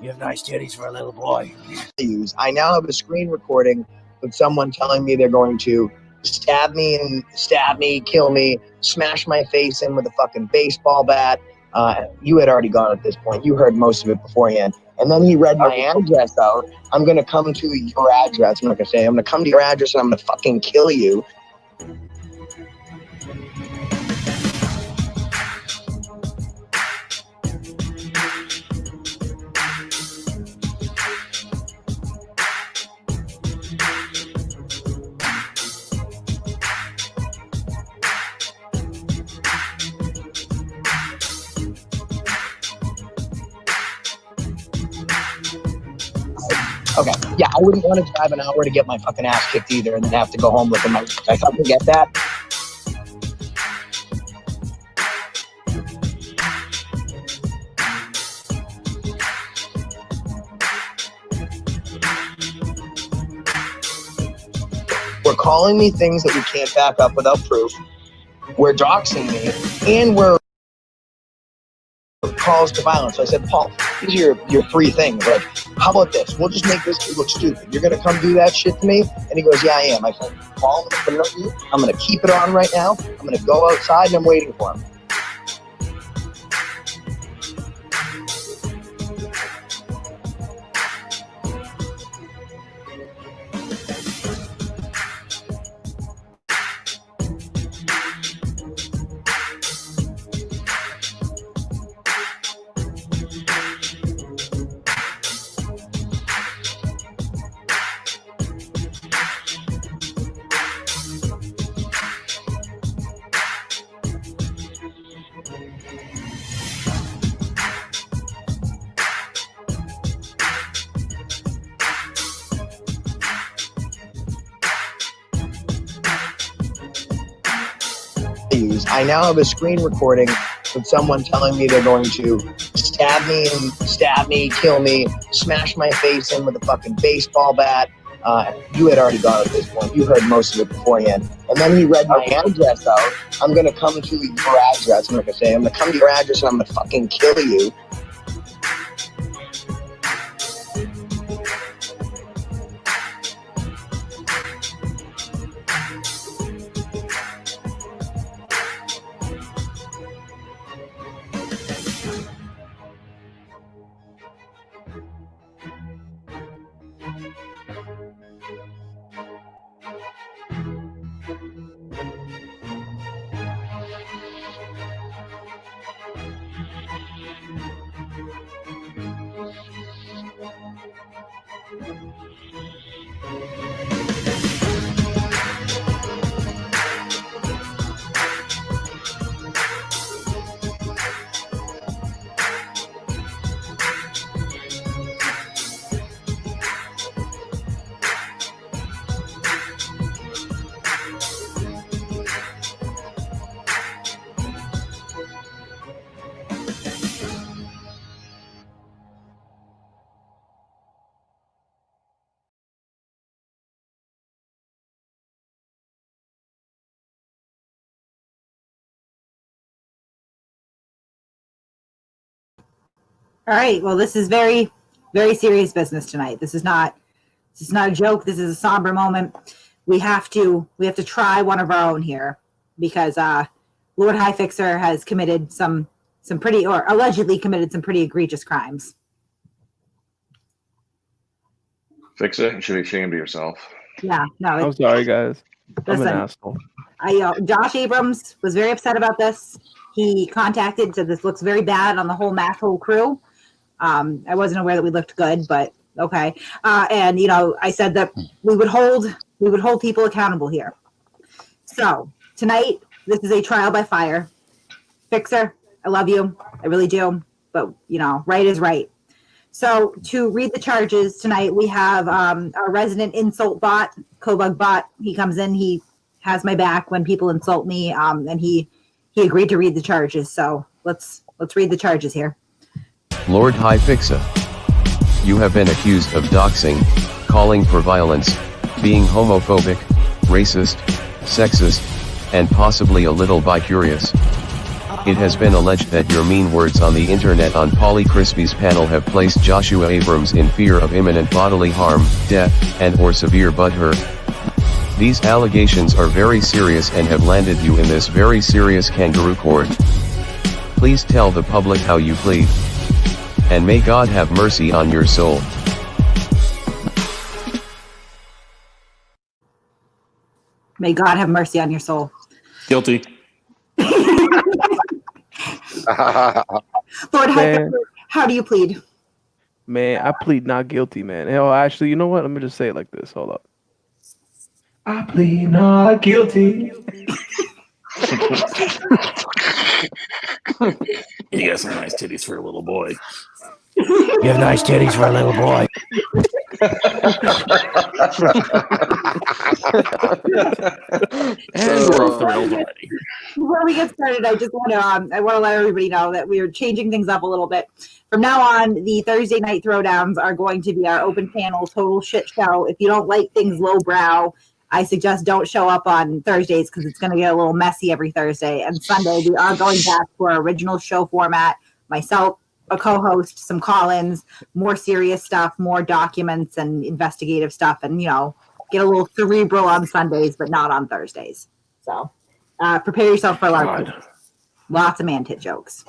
You have nice titties for a little boy. I now have a screen recording with someone telling me they're going to stab me, kill me, smash my face in with a fucking baseball bat. You had already gone at this point. You heard most of it beforehand. And then he read my address out. I'm going to come to your address. I'm not going to say, I'm going to come to your address and I'm going to fucking kill you. Okay, yeah, I wouldn't want to drive an hour to get my fucking ass kicked either and then have to go home looking like I fucking get that. We're calling me things that we can't back up without proof. We're doxing me, and we're calls to violence. So I said, Paul, these are your three things. Like, how about this? We'll just make this kid look stupid. You're gonna come do that shit to me? And he goes, yeah, I am. I said, Paul, I'm gonna keep it on right now. I'm gonna go outside and I'm waiting for him. I now have a screen recording with someone telling me they're going to stab me, kill me, smash my face in with a fucking baseball bat. You had already gone at this point. You heard most of it beforehand. And then he read my address out. I'm going to come to your address. I'm not going to say, I'm going to come to your address and I'm going to fucking kill you. All right. Well, this is very, very serious business tonight. This is not a joke. This is a somber moment. We have to try one of our own here because Lord High Fixer has committed some pretty, or allegedly committed some pretty egregious crimes. Fixah, you should be ashamed of yourself. Yeah. No. I'm sorry, guys. Listen, I'm an asshole. Josh Abrams was very upset about this. He contacted, said this looks very bad on the whole Masshole crew. I wasn't aware that we looked good, but okay. And I said that we would hold people accountable here. So tonight, this is a trial by fire. Fixer, I love you, I really do, but right is right. So to read the charges tonight, we have our resident insult bot, Kobug bot. He comes in, he has my back when people insult me, and he agreed to read the charges. So let's read the charges here. Lord High Fixah, you have been accused of doxing, calling for violence, being homophobic, racist, sexist, and possibly a little bi-curious. It has been alleged that your mean words on the internet on Polly Crispy's panel have placed Joshua Abrams in fear of imminent bodily harm, death, and/or severe butt hurt. These allegations are very serious and have landed you in this very serious kangaroo court. Please tell the public how you plead. And may God have mercy on your soul. May God have mercy on your soul. Guilty. Lord, Man. how do you plead? Man, I plead not guilty, man. Hell, actually, you know what? Let me just say it like this. Hold up. I plead not guilty. You got some nice titties for a little boy. You have nice titties for a little boy. And we're off the rails already. Before we get started, I just want to let everybody know that we are changing things up a little bit. From now on, the Thursday night throwdowns are going to be our open panel total shit show. If you don't like things lowbrow, I suggest don't show up on Thursdays because it's going to get a little messy every Thursday. And Sunday, we are going back to our original show format. Myself, a co-host, some call-ins, more serious stuff, more documents and investigative stuff, and, you know, get a little cerebral on Sundays, but not on Thursdays. So prepare yourself for a lot of lots of man-tit jokes.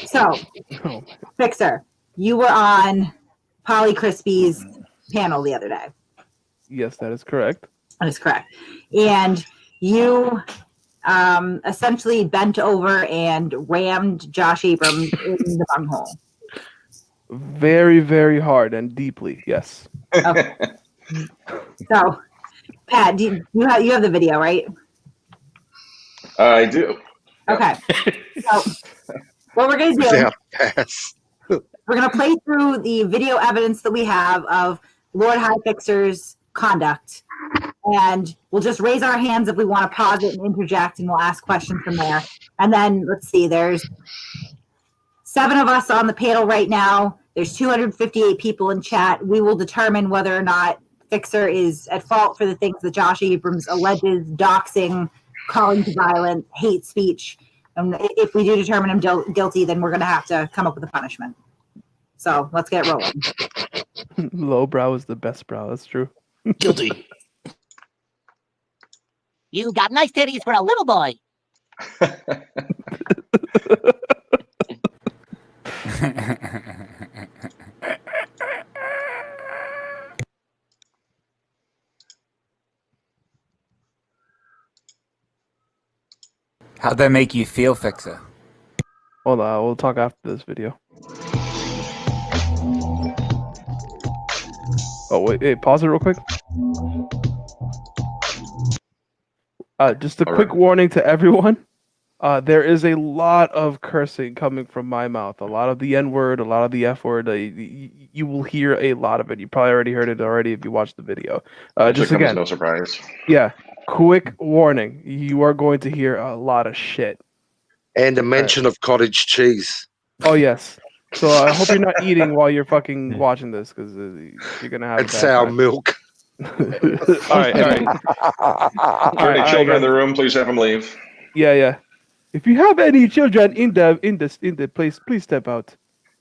So, Fixer, you were on Polly Crispy's panel the other day. Yes, that is correct. That is correct. And you essentially bent over and rammed Josh Abrams in the bunghole. Very, very hard and deeply. Yes. Okay. So, Pat, you have the video, right? I do. Okay. So, what we're going to do, we're going to play through the video evidence that we have of Lord High Fixer's conduct, and we'll just raise our hands if we want to pause it and interject, and we'll ask questions from there. And then, let's see, there's 7 of us on the panel right now. There's 258 people in chat. We will determine whether or not Fixer is at fault for the things that Josh Abrams alleges, doxing, calling to violence, hate speech. And if we do determine him guilty, then we're going to have to come up with a punishment. So let's get rolling. Low brow is the best brow. That's true. Guilty. You got nice titties for a little boy. How'd that make you feel, Fixah? Hold on, we'll talk after this video. Oh, wait, pause it real quick. Just a quick warning to everyone. There is a lot of cursing coming from my mouth. A lot of the N-word, a lot of the F-word. You will hear a lot of it. You probably already heard it if you watched the video. Just again, no surprise. Yeah, quick warning. You are going to hear a lot of shit. And a mention of cottage cheese. Oh, yes. So I hope you're not eating while you're fucking watching this, because you're going to have and sour milk. All right. Any children in the room, please have them leave. Yeah. If you have any children in the place, please step out.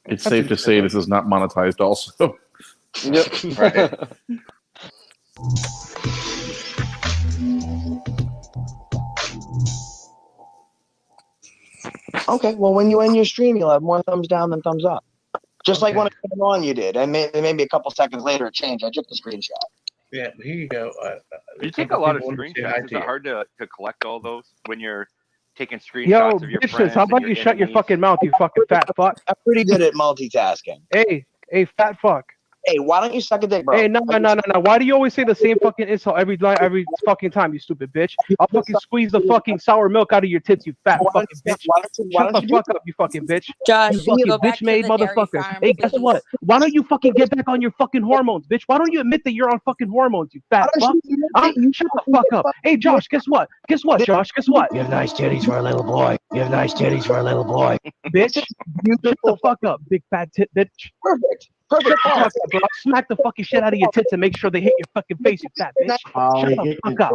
It's safe to say this is not monetized also. Yep. Right. Okay, well, when you end your stream, you'll have more thumbs down than thumbs up. Just like when it came on, you did. And maybe a couple seconds later it changed. I took the screenshot. Yeah, here you go. You take a lot of screenshots. Is it hard to collect all those when you're taking screenshots Yo, of your bitches, friends? how about you shut your fucking mouth, you fucking fat fuck? I'm pretty good at multitasking. Hey, fat fuck. Hey, why don't you suck a dick, bro? Hey, no. Why do you always say the same fucking insult every fucking time, you stupid bitch? I'll fucking squeeze the fucking sour milk out of your tits, you fat fucking bitch. Shut the fuck up, you fucking bitch. Josh, you fucking bitch-made motherfucker. Hey, guess what? Why don't you fucking get back on your fucking hormones, bitch? Why don't you admit that you're on fucking hormones, you fat fuck? Shut the fuck up. Hey, Josh, guess what? Josh, guess what? You have nice titties for a little boy. You have nice titties for a little boy. Bitch, you shut the fuck up, big fat tit bitch. Perfect. Shut the fuck up, bro. I'll smack the fucking shit out of your tits and make sure they hit your fucking face, you fat bitch. Shut the fuck up,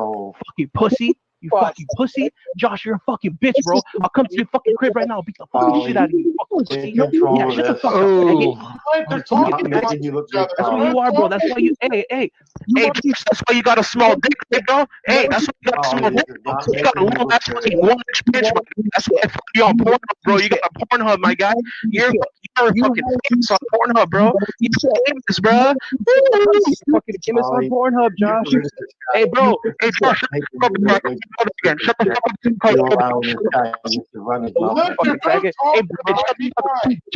fucking pussy. You fucking pussy. Josh, you're a fucking bitch, bro. I'll come to your fucking crib right now. Beat the fucking shit out of you. Fucking pussy. Yeah, shut the fuck up. That's what you are, bro. That's why you. Hey, that's why you got a small dick, bro. Hey, that's why you got a small dick. You got a little ass fucking 1-inch bitch. That's why I fuck you on Pornhub, bro. You got a Pornhub, my guy. You're fucking famous on Pornhub, bro. You're famous, bro. Fucking famous on Pornhub, Josh. Hey, bro. Hey, Josh. Shut the fucking faggot. Hey, bitch.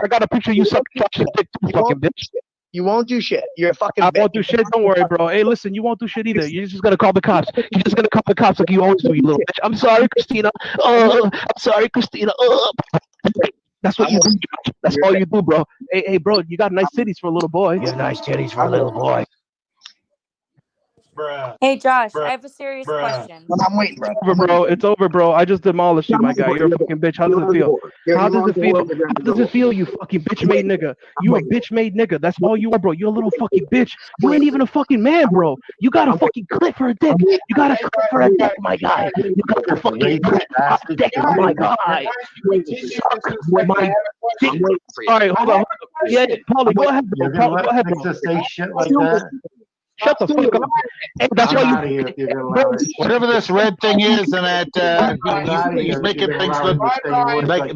I got a picture of you sucking Josh's dick, fucking bitch. You won't do shit. You're a fucking I won't do shit. Don't worry, bro. Hey, listen, you won't do shit either. You're just gonna call the cops. You're just gonna call the cops like you always do, you little bitch. I'm sorry, Christina. I'm sorry, Christina. That's what you do. That's all you do, bro. Hey, bro, you got nice titties for a little boy. You have nice titties for a little boy. Hey Josh, I have a serious question. I'm waiting, bro. It's over, bro. I just demolished you, my guy. You're a fucking bitch. How does it feel? How does it feel? How does it feel, you fucking bitch-made nigga? You a bitch-made nigga. That's all you are, bro. You're a little fucking bitch. You ain't even a fucking man, bro. You got a fucking clip for a dick. You got a clip for a dick, my guy. You got a fucking clip for a dick, my guy. Suck my dick. All right, hold on. Yeah, Paulie, go ahead, bro. Go ahead, bro. Say shit like that. Shut the fuck up. Hey, that's why you. Whatever this red thing is, and that he's making things look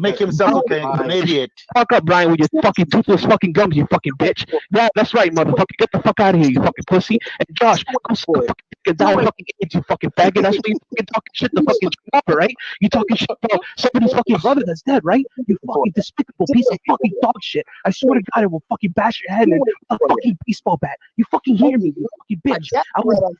make himself look an idiot. Fuck up, Brian, with your fucking toothless fucking gums, you fucking bitch. Yeah, that's right, motherfucker. Get the fuck out of here, you fucking pussy. And Josh, go suck a fucking die fucking AIDS, you fucking faggot. That's why you fucking talking shit to fucking Trump, right? You talking shit about somebody's fucking brother that's dead, right? You fucking despicable piece of fucking dog shit. I swear to God, I will fucking bash your head in with a fucking baseball bat. You fucking hear me, you fucking bitch. I will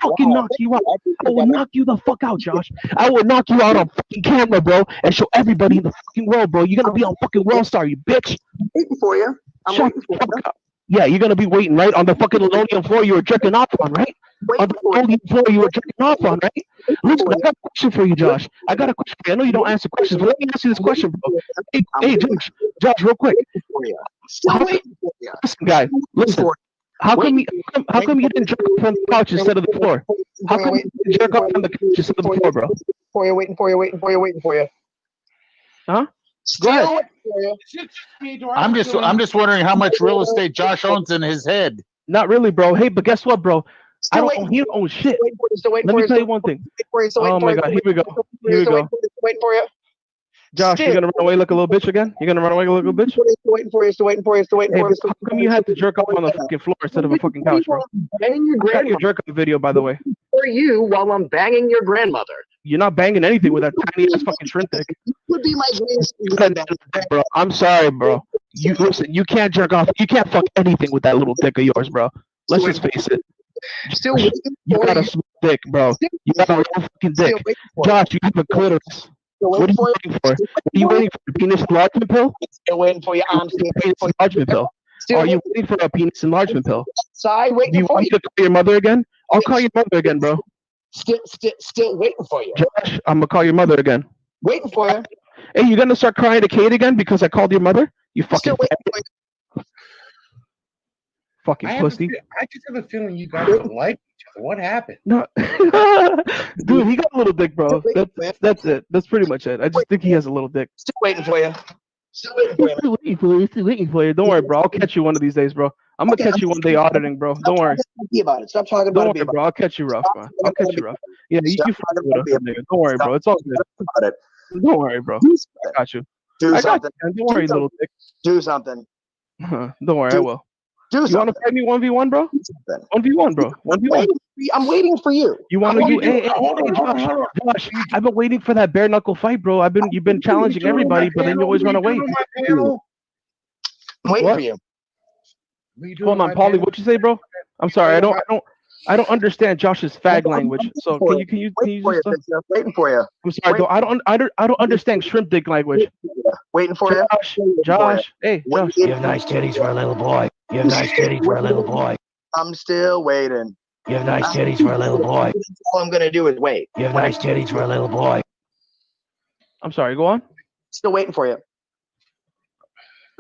fucking knock you out. I will knock you the fuck out, Josh. I will knock you out on fucking camera, bro, and show everybody in the fucking world, bro. You're gonna be on fucking World Star, you bitch. Waiting for you. Shut the fuck up. Yeah, you're gonna be waiting, right? On the fucking linoleum floor you were jerking off on, right? On the linoleum floor you were jerking off on, right? Listen, I got a question for you, Josh. I got a question for you. I know you don't answer questions, but let me ask you this question, bro. Hey, Josh, real quick. Listen, guy, listen. How come you didn't jerk up on the couch instead of the floor? How come you didn't jerk up on the couch instead of the floor, bro? Waiting for you. Huh? Go ahead. I'm just wondering how much real estate Josh owns in his head. Not really, bro. Hey, but guess what, bro? I don't own, he don't own shit. Let me tell you one thing. Oh my God, here we go. Here we go. Waiting for you. Josh, you're gonna run away like a little bitch again? You're gonna run away like a little bitch? Still waiting for you. Hey, how come you had to jerk up on the fucking floor instead of a fucking couch, bro? Banging your I got your jerk up video, by the way. For you while I'm banging your grandmother. You're not banging anything with that tiny ass fucking shrimp dick. Would be my grandson. Bro, I'm sorry, bro. You listen. You can't jerk off. You can't fuck anything with that little dick of yours, bro. Let's just face it. Still waiting you got a small dick, bro. You got a little fucking dick. Josh, you have a clitoris. What are you waiting for? Are you waiting for a penis enlargement pill? Still waiting for you. I'm still penis enlargement pill. Are you waiting for a penis enlargement pill? Side waiting Do you want me to call your mother again? I'll call your mother again, bro. Still waiting for you. Josh, I'm gonna call your mother again. Waiting for you. Hey, you gonna start crying to Kate again because I called your mother? You fucking fucking pussy. I just have a feeling you guys don't like each other. What happened? No, dude, he got a little dick, bro. That's it. That's pretty much it. I just think he has a little dick. Still waiting for you. Still waiting for you. Don't worry, bro. I'll catch you one of these days, bro. I'm gonna catch you one day auditing, bro. Don't worry. About it. Stop talking about Don't worry, bro. I'll catch you rough, man. I'll catch you rough. Yeah, you fucking with us, nigga. Don't worry, bro. It's all good. Don't worry, bro. I got you. I got you. Don't worry, little dick. Do something. Don't worry, I will. Do you want to fight me 1v1, bro? 1v1, bro. 1v1. I'm waiting for you. You want to do? Hey, Josh, I've been waiting for that bare knuckle fight, bro. You've been challenging everybody, but then you always run away. I'm waiting for you. Hold on, Paulie. What'd you say, bro? I'm sorry. I don't understand Josh's fag language. So can you just? Waiting for you. I'm sorry, though. I don't understand shrimp dick language. Waiting for you. Josh. Hey, Josh. You have nice titties for a little boy. You have nice titties for a little boy. I'm still waiting. You have nice titties for a little boy. All I'm gonna do is wait. You have nice titties for a little boy. I'm sorry. Go on. Still waiting for you.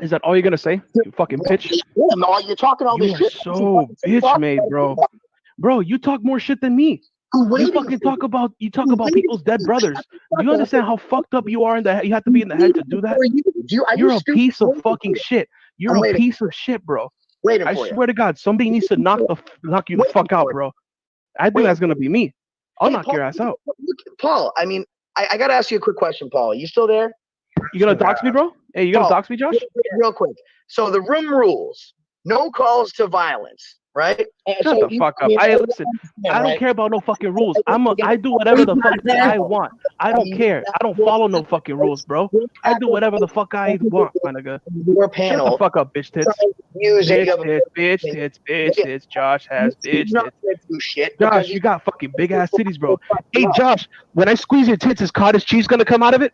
Is that all you're gonna say? You fucking bitch. Yeah, no, you're talking all this shit. So bitch made, bro. Bro, you talk more shit than me. You fucking talk about people's dead brothers. Do you understand how fucked up you are in the head? You have to be in the head to do that. You're a piece of fucking shit. You're a piece of shit, bro. I swear to God, somebody needs to knock you the fuck out, bro. I think that's gonna be me. I'll knock your ass out. Paul, I mean, I gotta ask you a quick question, Paul. Are you still there? You gonna dox me, bro? Hey, you gonna dox me, Josh? Real quick. So the room rules: no calls to violence. Right? Shut the fuck up. Listen, I don't care about no fucking rules. I do whatever the fuck I want. I don't care. I don't follow no fucking rules, bro. I do whatever the fuck I want, my nigga. Your panel. Shut the fuck up, bitch tits. Bitch tits. Josh has bitch tits. Josh, you got fucking big ass titties, bro. Hey, Josh, when I squeeze your tits, is cottage cheese gonna come out of it?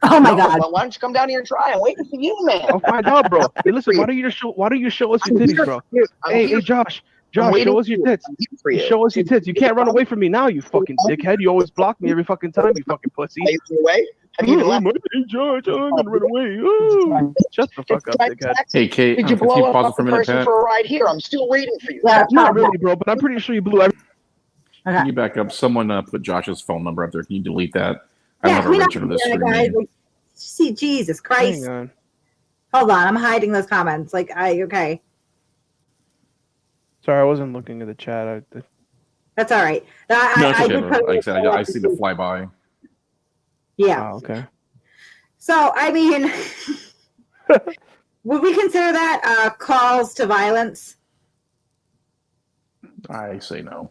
Oh my God! Well, why don't you come down here and try? I'm waiting for you, man. I'll find out, bro. Hey, listen, why don't you show us your titties, bro? Hey, Josh, show us your tits. Show us your tits. You can't run away from me now, you fucking dickhead. You always block me every fucking time, you fucking pussy. Have you Hey, George, I'm gonna run away. Ooh. Shut the fuck up, dickhead. Hey, Kate, Did you can blow you up pause a it for a minute, person Pat? for a ride here? I'm still waiting for you. Not really, bro, but I'm pretty sure you blew every. Can you back up? Someone put Josh's phone number up there. Can you delete that? I don't have a return of this screen. See, Jesus Christ. Hang on. Hold on, I'm hiding those comments. Okay. Sorry, I wasn't looking at the chat. That's all right. No, it's okay, bro. Like I said, I see the flyby. Yeah. Oh, okay. So, I mean, would we consider that calls to violence? I say no.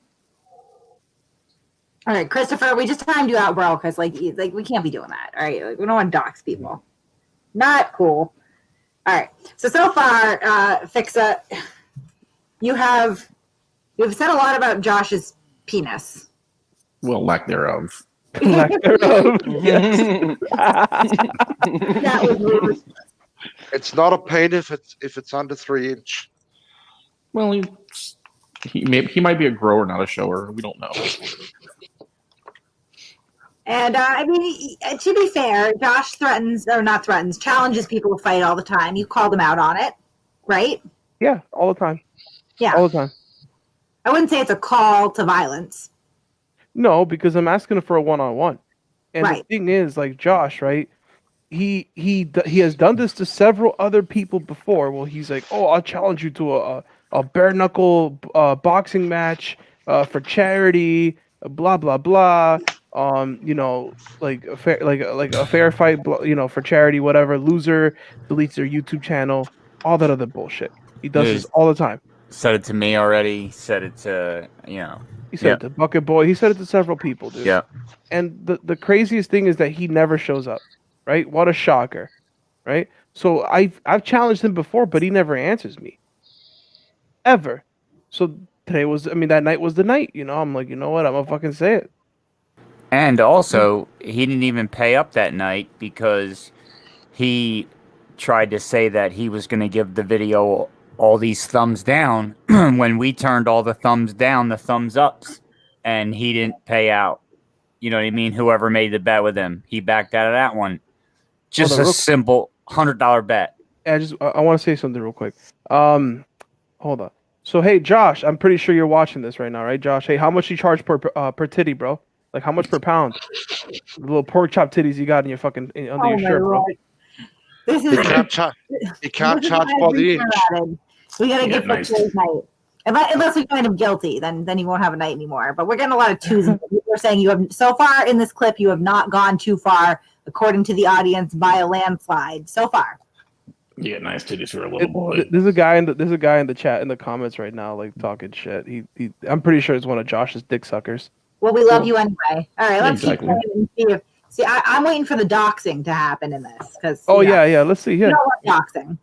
All right, Christopher, we just timed you out, bro, because like we can't be doing that. All right, we don't want to dox people. Not cool. All right. So far, Fixah, you've said a lot about Josh's penis. Well, lack thereof. Lack thereof. Yes. That was rude. It's not a pain if it's under 3 inch. Well, he might be a grower, not a shower. We don't know. And I mean, to be fair, Josh challenges people to fight all the time. You called him out on it, right? Yeah, all the time. Yeah. All the time. I wouldn't say it's a call to violence. No, because I'm asking for a one-on-one. And Right. the thing is, like Josh, right? He has done this to several other people before. Well, he's like, "Oh, I'll challenge you to a bare knuckle boxing match for charity, blah blah blah. Like a fair fight, for charity, whatever. Loser deletes their YouTube channel, all that other bullshit. He does this all the time. Said it to me already. Said it to He said it to Bucket Boy. He said it to several people, dude. Yeah. And the craziest thing is that he never shows up. Right? What a shocker. Right? So I've challenged him before, but he never answers me. Ever. So that night was the night. I'm like, you know what? I'm gonna fucking say it. And also, he didn't even pay up that night because he tried to say that he was going to give the video all these thumbs down when we turned all the thumbs down, the thumbs ups, and he didn't pay out. You know what I mean? Whoever made the bet with him, he backed out of that one. Just a simple $100 bet. I want to say something real quick. Hold on. So, hey, Josh, I'm pretty sure you're watching this right now, right, Josh? Hey, how much you charge per titty, bro? Like, how much per pound? The little pork chop titties you got in your fucking under your shirt, bro. This is You can't charge by the inch. We gotta get Fixah's night. Unless we find him guilty, then he won't have a night anymore. But we're getting a lot of twos. People are saying you have so far in this clip you have not gone too far, according to the audience, by a landslide. So far. You get nice titties for a little boy. There's a guy in the chat in the comments right now, like talking shit. I'm pretty sure it's one of Josh's dick suckers. Well, we love you anyway. All right, let's Exactly. keep going and see. I'm waiting for the doxing to happen in this because. Yeah. Let's see. Yeah. You know what, doxing.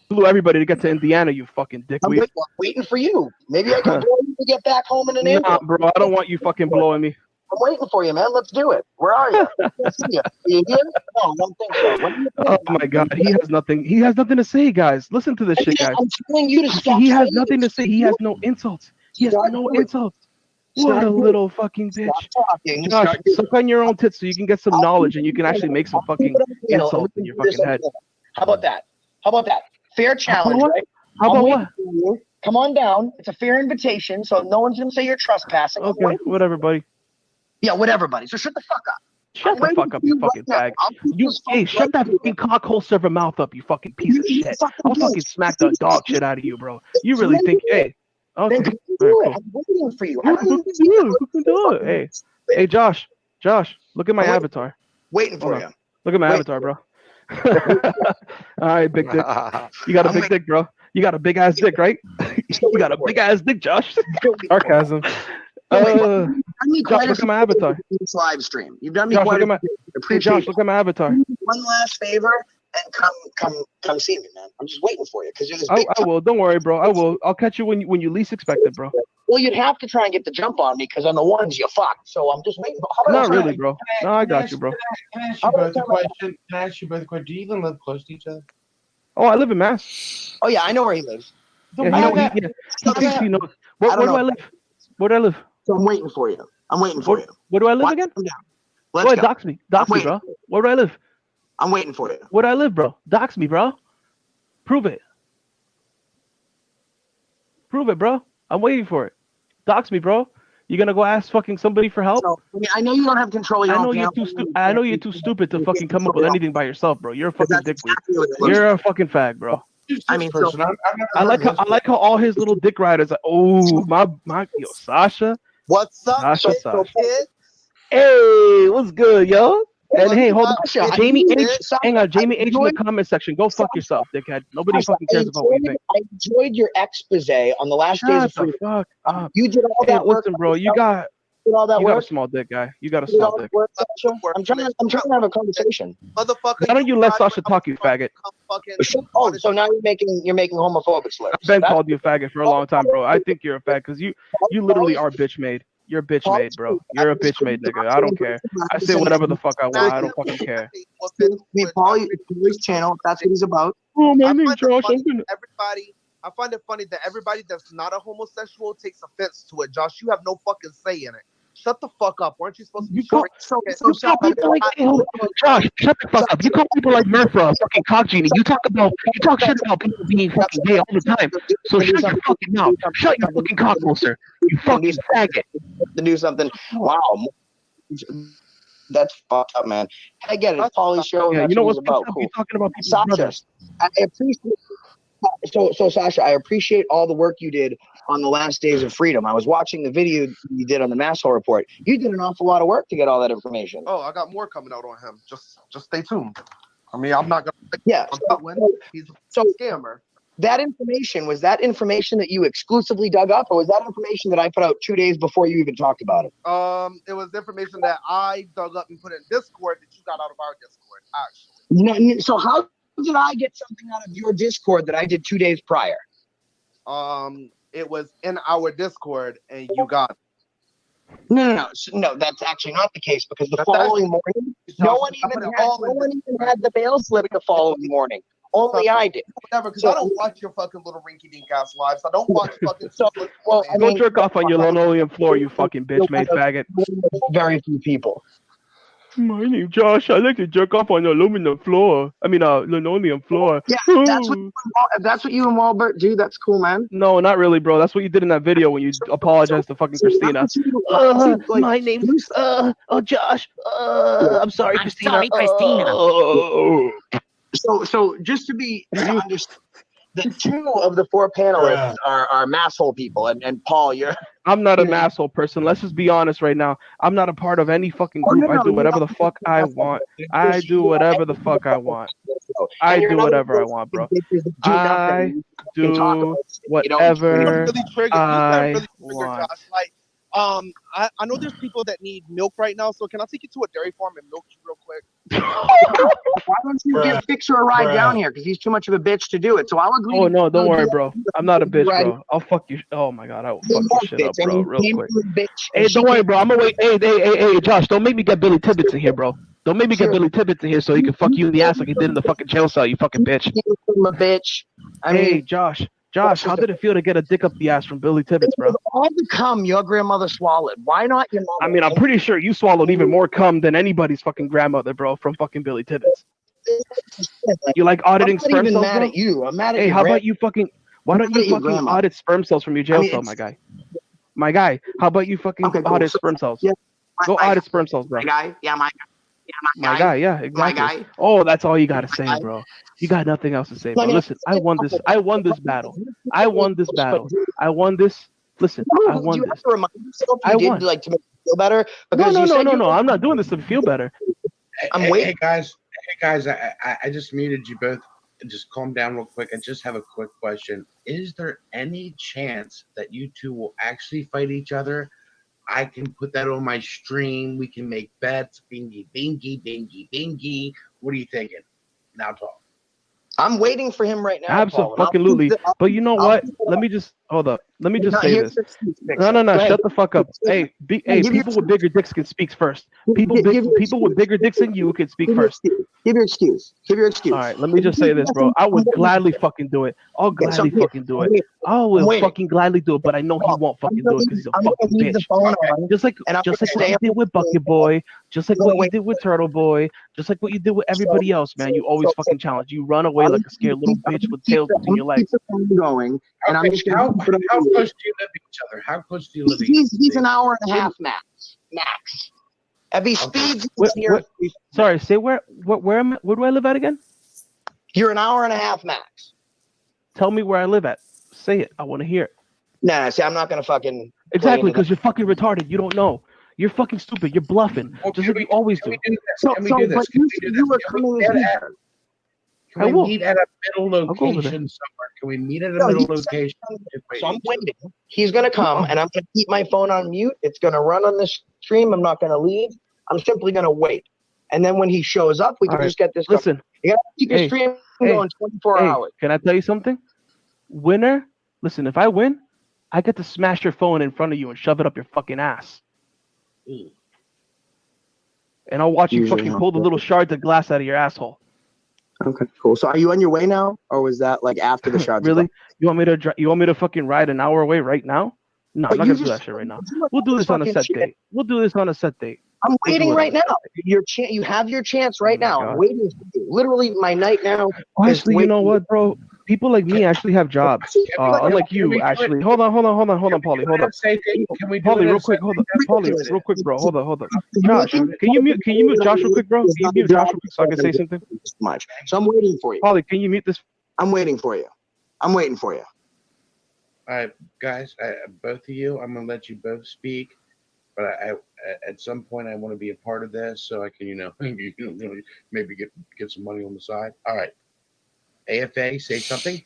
Blew everybody to get to Indiana, you fucking dickweed. I'm waiting for you. Maybe I can blow you to get back home in an ambulance. Nah, bro, I don't want you fucking blowing me. I'm waiting for you, man. Let's do it. Where are you? Are you here? No, I don't think so. Oh my God, he has nothing. He has nothing to say, guys. Listen to this shit, guys. I'm telling you to stop. He has nothing to say. He has no insults. He has no insults. What a little fucking bitch. Josh, suck on your own tits so you can get some knowledge and you can actually make some fucking insults in your fucking head. How about that? Fair challenge, right? How about what? Come on down. It's a fair invitation, so no one's gonna say you're trespassing. Okay, whatever, buddy. Yeah, whatever, buddy. So shut the fuck up. Shut the fuck up, you fucking fag. Hey, shut that fucking cockhole server mouth up, you fucking piece of shit. I'll fucking smack the dog shit out of you, bro. You really think, hey. Okay. I'm waiting for you. Hey, Josh, look at my avatar. Waiting for you. Look at my avatar, bro. All right, big dick. You got a big dick, bro. You got a big ass dick, right? You got a big ass dick, Josh. Sarcasm. Josh, look at my avatar. This live stream. You've done me Josh, quite look at my, Josh, look at my avatar. One last favor and come see me, man. I'm just waiting for you because you're this big. I will. Don't worry, bro. I will. I'll catch you when you least expect it, bro. Well, you'd have to try and get the jump on me because on the ones you fucked. So I'm just waiting. Not really, bro. No, I got you, bro. Can I ask you both a question? Do you even live close to each other? Oh, I live in Mass. Oh yeah, I know where he lives. Yeah, he thinks he knows. Where do I live? Where do I live? So I'm waiting for you. I'm waiting for you. Where do I live again? Let's go. Dox me, bro. Where do I live? I'm waiting for you. Where do I live, bro? Dox me, bro. Prove it. Prove it, bro. I'm waiting for it. Dox me, bro. You gonna go ask fucking somebody for help? I know you don't have control. I know you're too stupid to fucking come up with anything by yourself, bro. You're a fucking dickweed. You're a fucking fag, bro. I mean, I like how all his little dick riders are. Oh my, yo, Sasha. What's up, Sasha. kids? Hey, what's good, yo? And hey, hold on, Sasha, Jamie I- H. Hang on, Jamie H. in the comment section. Go fuck yourself, dickhead. Nobody fucking cares about what you think. I enjoyed your expose on the last days of Shut the freedom. fuck up. You did all Hey, that work. listen, bro. You got all that you got a work. small dick, guy. You got a You did all small that dick. work, Sasha. I'm trying to have a conversation. Motherfucker. Why don't you let Sasha talk, you faggot? Oh, so now you're making homophobic slurs. I've been called you a faggot for a long time, bro. I think you're a fag because you literally are bitch made. You're bitch made, bro. You're a bitch made nigga. I don't care. I say whatever the fuck I want. I don't fucking care. Paul's channel, if that's what he's about. Oh, my name Josh. Josh. I find it funny that everybody that's not a homosexual takes offense to it. Josh, you have no fucking say in it. Shut the fuck up. Weren't you supposed to be short? People like, Josh, shut the fuck up. You call people like Murphy a fucking cock genie. You talk shit about people being fucking gay all the time. So shut your fucking mouth. Shut your fucking cock holster. You fucking faggot. To do something. Wow. That's fucked up, man. I get it. Paulie's show. Yeah, That's you know what what's it's about. cool. Talking about people's Sasha, brothers. I appreciate. So Sasha, I appreciate all the work you did on the last days of freedom. I was watching the video you did on the Masshole Report. You did an awful lot of work to get all that information. Oh, I got more coming out on him. Just stay tuned. I mean, I'm not gonna. Yeah. He's a scammer. That information, was that information that you exclusively dug up, or was that information that I put out 2 days before you even talked about it? It was information that I dug up and put in Discord that you got out of our Discord, actually. No, so how did I get something out of your Discord that I did 2 days prior? It was in our Discord, and you got it. No, that's actually not the case because the following morning, no one even had the bail slip the following morning. Only I did. Whatever, because I don't watch your fucking little rinky-dink ass lives. I don't watch fucking. Go jerk off on your linoleum floor, you fucking bitch made faggot. Very few people. My name's Josh. I like to jerk off on the aluminum floor. I mean, linoleum floor. Yeah, that's what you and Walbert do. That's cool, man. No, not really, bro. That's what you did in that video when you apologized to fucking Christina. My name's Josh. I'm sorry, Christina. Sorry, Christina. So just to be understood, the two of the four panelists are masshole people, and Paul, you're. I'm not a masshole person. Let's just be honest right now. I'm not a part of any fucking group. I do whatever the fuck I want. I do whatever the fuck I want. I do whatever I want, bro. I do whatever I want. Like, I know there's people that need milk right now, so can I take you to a dairy farm and milk you real quick? Why don't you give Fixah a ride down here? Because he's too much of a bitch to do it. So I'll agree. Oh no, don't worry, bro. I'm not a bitch, bro. I'll fuck you. Oh my god, I will fuck your shit up, bro, real quick. Hey, don't worry, bro. I'm gonna wait. Hey, Josh, don't make me get Billy Tibbetts in here, bro. Don't make me get Billy Tibbetts in here so he can fuck you in the ass like he did in the fucking jail cell, you fucking bitch. I'm a bitch. Hey, Josh, how did it feel to get a dick up the ass from Billy Tibbetts, bro? All the cum your grandmother swallowed. Why not your mother? I mean, I'm pretty sure you swallowed even more cum than anybody's fucking grandmother, bro, from fucking Billy Tibbetts. You like auditing sperm cells, I'm not even mad bro? at you. I'm mad at Hey, you. how about you fucking? Why don't you fucking audit sperm cells from your jail cell, my guy? My guy, how about you fucking audit sperm cells? Yeah, Go audit sperm cells, bro. My guy, yeah, my guy, yeah, exactly. guy. Oh, that's all you gotta say, bro. You got nothing else to say, bro. Listen, I won this battle. I won this. Listen, I won You this. have to remind yourself I you won. did like to make you feel better. No. I'm not doing this to feel better. I'm waiting. Hey guys, I just muted you both. Just calm down real quick. I just have a quick question. Is there any chance that you two will actually fight each other? I can put that on my stream. We can make bets. Bingy, bingy, bingy, bingy. What are you thinking? Now talk. I'm waiting for him right now. Absolutely. But you know what? Let me just hold up. Let me just say this. No. Shut the fuck up. Hey, people with bigger dicks can speak first. People with bigger dicks than you can speak first. Give your excuse. All right, let me just say this, bro. I would gladly fucking do it. I'll gladly fucking do it. I will fucking gladly do it, but I know he won't fucking do it because he's a fucking bitch. Just like what you did with Bucket Boy, just like what you did with Turtle Boy, just like what you did with everybody else, man. You always fucking challenge. You run away like a scared little bitch with tails between your legs. Going, and I'm just how close do you live to each other? How close do you live? He's an hour and a half max. If he speeds here, sorry, say where do I live at again? You're an hour and a half max. Tell me where I live at. Say it. I want to hear it. Nah, see, I'm not gonna fucking exactly because you're fucking retarded. You don't know. You're fucking stupid. You're bluffing, just like you always do. Can we do this? You were coming in here. Can we meet at a middle location somewhere? Can we meet at a middle location? So I'm waiting. He's gonna come, and I'm gonna keep my phone on mute. It's gonna run on the stream. I'm not gonna leave. I'm simply gonna wait, and then when he shows up, we can just get this. Listen, you gotta keep your stream going 24 hours. Can I tell you something? Winner, listen. If I win, I get to smash your phone in front of you and shove it up your fucking ass. And I'll watch you fucking pull the little shards of glass out of your asshole. Okay, cool. So are you on your way now, or was that like after the shards? Really? You want me to fucking ride an hour away right now? No, I'm not gonna do that shit right now. We'll do this on a set date. I'm waiting right now. You have your chance right now. I'm waiting for you. Literally, my night now. Honestly, you know what, bro? People like me actually have jobs. Unlike you, actually. Hold on, Paulie. Hold on. Paulie, real quick. Hold on. Paulie, real quick, bro. Hold on. Josh, can you mute Josh real quick, bro? Can you mute Josh real quick so I can say something? Much. So I'm waiting for you. Paulie, can you mute this? I'm waiting for you. All right, guys, both of you, I'm gonna let you both speak, but I at some point I want to be a part of this so I can, maybe get some money on the side. All right, AFA, say something.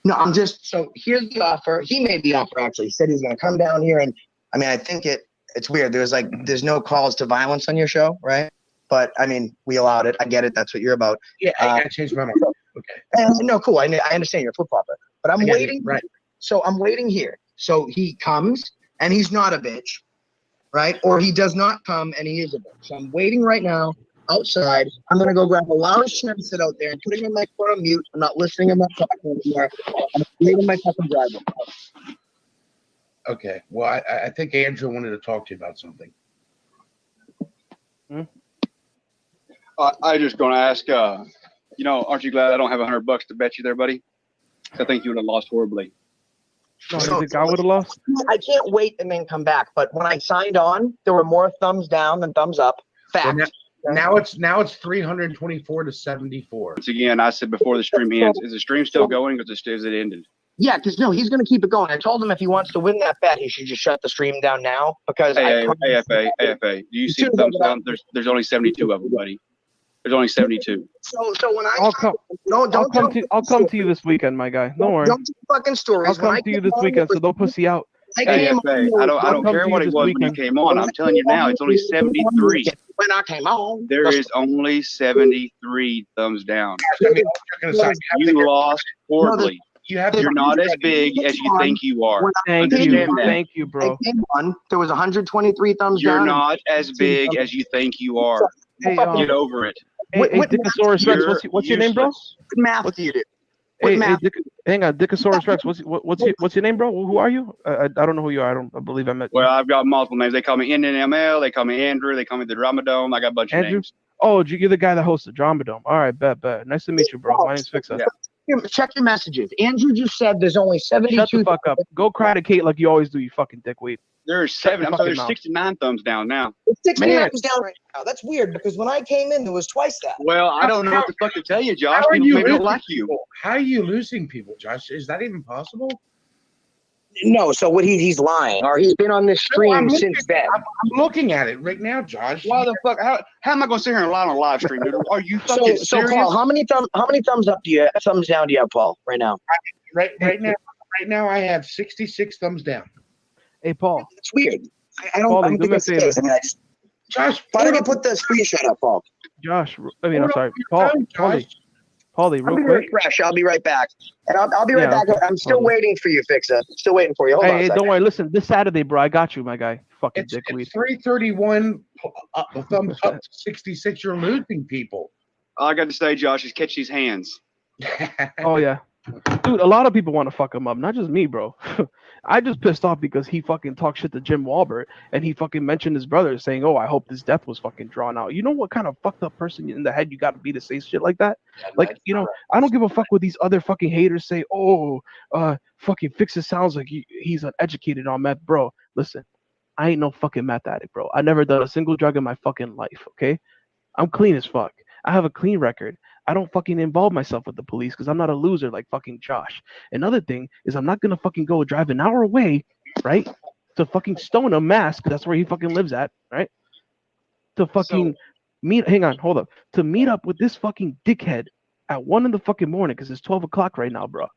No, I'm just so here's the offer. He made the offer actually. He said he's gonna come down here, and I mean I think it's weird. There's no calls to violence on your show, right? But I mean we allowed it. I get it. That's what you're about. Yeah, I gotta change my mind. Okay. No, cool. I understand you're a flip-flopper, but I'm waiting. Right. So I'm waiting here. So he comes and he's not a bitch, right? Or he does not come and he is a bitch. So I'm waiting right now outside. I'm gonna go grab a lounge chair and sit out there and putting my phone on mute. I'm not listening. I'm not talking anymore. I'm leaving my fucking driveway. Okay. Well, I think Andrew wanted to talk to you about something. I just gonna ask. Aren't you glad I don't have $100 to bet you there, buddy? I think you would have lost horribly. No, you think I would have lost? I can't wait and then come back. But when I signed on, there were more thumbs down than thumbs up. Fact. Well, now it's 324 to 74. Once again, I said before the stream ends, is the stream still going or is it ended? Yeah, because no, he's going to keep it going. I told him if he wants to win that bet, he should just shut the stream down now because AFA. Do you see the thumbs down? There's only 72 of them, buddy. There's only 72. So when I'll come to you this weekend, my guy. Don't worry. Don't fucking stories. I'll come to you this weekend, so don't pussy out. I don't care what it was when you came on. I'm telling you now, it's only 73. When I came on, there is only 73 thumbs down. You lost horribly. You're not as big as you think you are. Thank you, bro. There was 123 thumbs down. You're not as big as you think you are. Hey, get over it. Hey, Dickosaurus Rex, what's your name, bro? What math do you do? Hang on, Dickosaurus Rex. What's your name, bro? Who are you? I don't know who you are. I believe I met you. Well, I've got multiple names. They call me NNML. They call me Andrew. They call me the Dramadome. I got a bunch of names. Oh, you're the guy that hosts the Dramadome. All right, bet. Nice to meet you, bro. My name's Fixah. check your messages. Andrew just said there's only 72. Shut the fuck up. Go cry to Kate like you always do, you fucking dickweed. There's 69 thumbs down now. It's 69 thumbs down right now. That's weird because when I came in, there was twice that. Well, I don't know what the fuck to tell you, Josh. How are People you maybe don't losing like you. people? How are you losing people, Josh? Is that even possible? No, so what he's lying, or he's been on this stream since then. I'm looking at it right now, Josh. Why the fuck? How am I going to sit here and lie on a live stream, dude? Are you fucking So serious? Paul, how many thumbs down do you have, Paul, right now? Right now, I have 66 thumbs down. Hey, Paul. It's weird. I don't Paulie, think do me a it's the favor. case. I mean, Josh, why don't you put the screenshot up, Paul? Josh, I'm sorry, Paul. Paulie, real quick. Refresh. I'll be right back. And I'll be right back. I'm still waiting for you, Fixah. Still waiting for you. Hold on a Hey, second. don't worry. Listen, this Saturday, bro, I got you, my guy. Fucking dickweed. It's 331 thumbs up to 66. You're losing people. All I got to say, Josh, is catch these hands. Oh yeah, dude. A lot of people want to fuck him up, not just me, bro. I just pissed off because he fucking talked shit to Jim Walbert and he fucking mentioned his brother, saying, "Oh, I hope this death was fucking drawn out." You know what kind of fucked up person in the head you got to be to say shit like that? Like, you know, I don't give a fuck what these other fucking haters say. Oh, fucking Fixah sounds like he's uneducated on meth, bro. Listen, I ain't no fucking meth addict, bro. I never done a single drug in my fucking life. Okay, I'm clean as fuck. I have a clean record. I don't fucking involve myself with the police because I'm not a loser like fucking Josh. Another thing is I'm not gonna fucking go drive an hour away, right, to fucking Stoneham, Mass, because that's where he fucking lives at, right? To fucking to meet up with this fucking dickhead at 1 in the fucking morning because it's 12 o'clock right now, bro.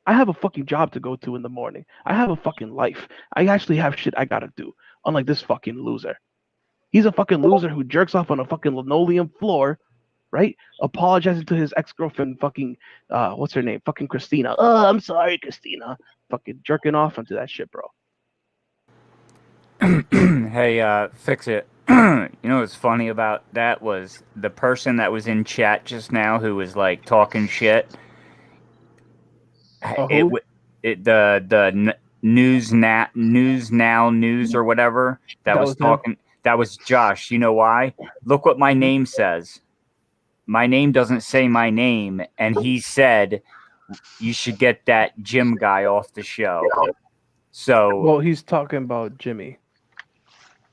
I have a fucking job to go to in the morning. I have a fucking life. I actually have shit I gotta do, unlike this fucking loser. He's a fucking loser who jerks off on a fucking linoleum floor, right? Apologizing to his ex-girlfriend, fucking, what's her name? Fucking Christina. Oh, I'm sorry, Christina. Fucking jerking off onto that shit, bro. Hey, fix it. You know what's funny about that was the person that was in chat just now who was like talking shit. The news or whatever that was talking. That was Josh. You know why? Look what my name says. My name doesn't say my name, and he said you should get that Jim guy off the show. So, well, he's talking about Jimmy.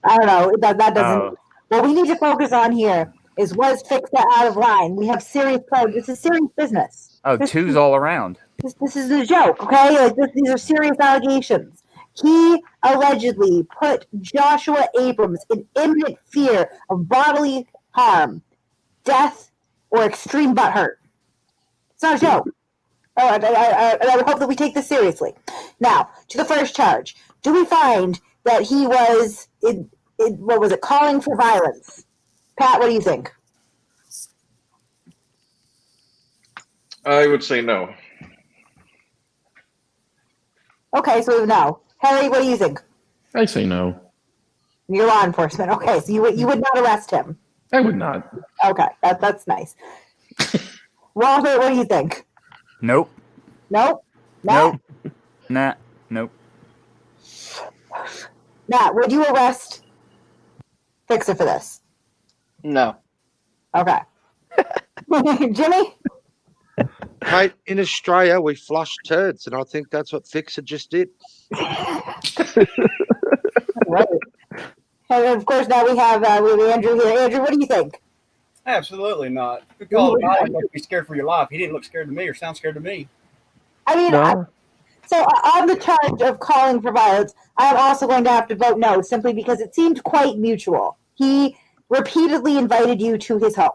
I don't know. That doesn't. What we need to focus on here is was Fixah out of line. We have serious problems. This is serious business. Oh, two's all around. This is a joke, okay? Like these are serious allegations. He allegedly put Joshua Abrams in imminent fear of bodily harm, death, or extreme butt hurt. It's not a joke. Oh, I would hope that we take this seriously. Now, to the first charge. Do we find that he was in what was it, calling for violence? Pat, what do you think? I would say no. Okay, so no. Harry, what do you think? I say no. You're law enforcement. Okay, so you would not arrest him. I would not. Okay, that's nice. Walter, what do you think? Nope. Nope. Nope. Nah. Nope. Matt, would you arrest Fixah for this? No. Okay. Jimmy? Mate, in Australia, we flush turds, and I think that's what Fixah just did. Right. And of course, now we have Andrew here. Andrew, what do you think? Absolutely not. If you call him violent, you have to be scared for your life. He didn't look scared to me or sound scared to me. I mean, so on the charge of calling for violence, I'm also going to have to vote no, simply because it seemed quite mutual. He repeatedly invited you to his home.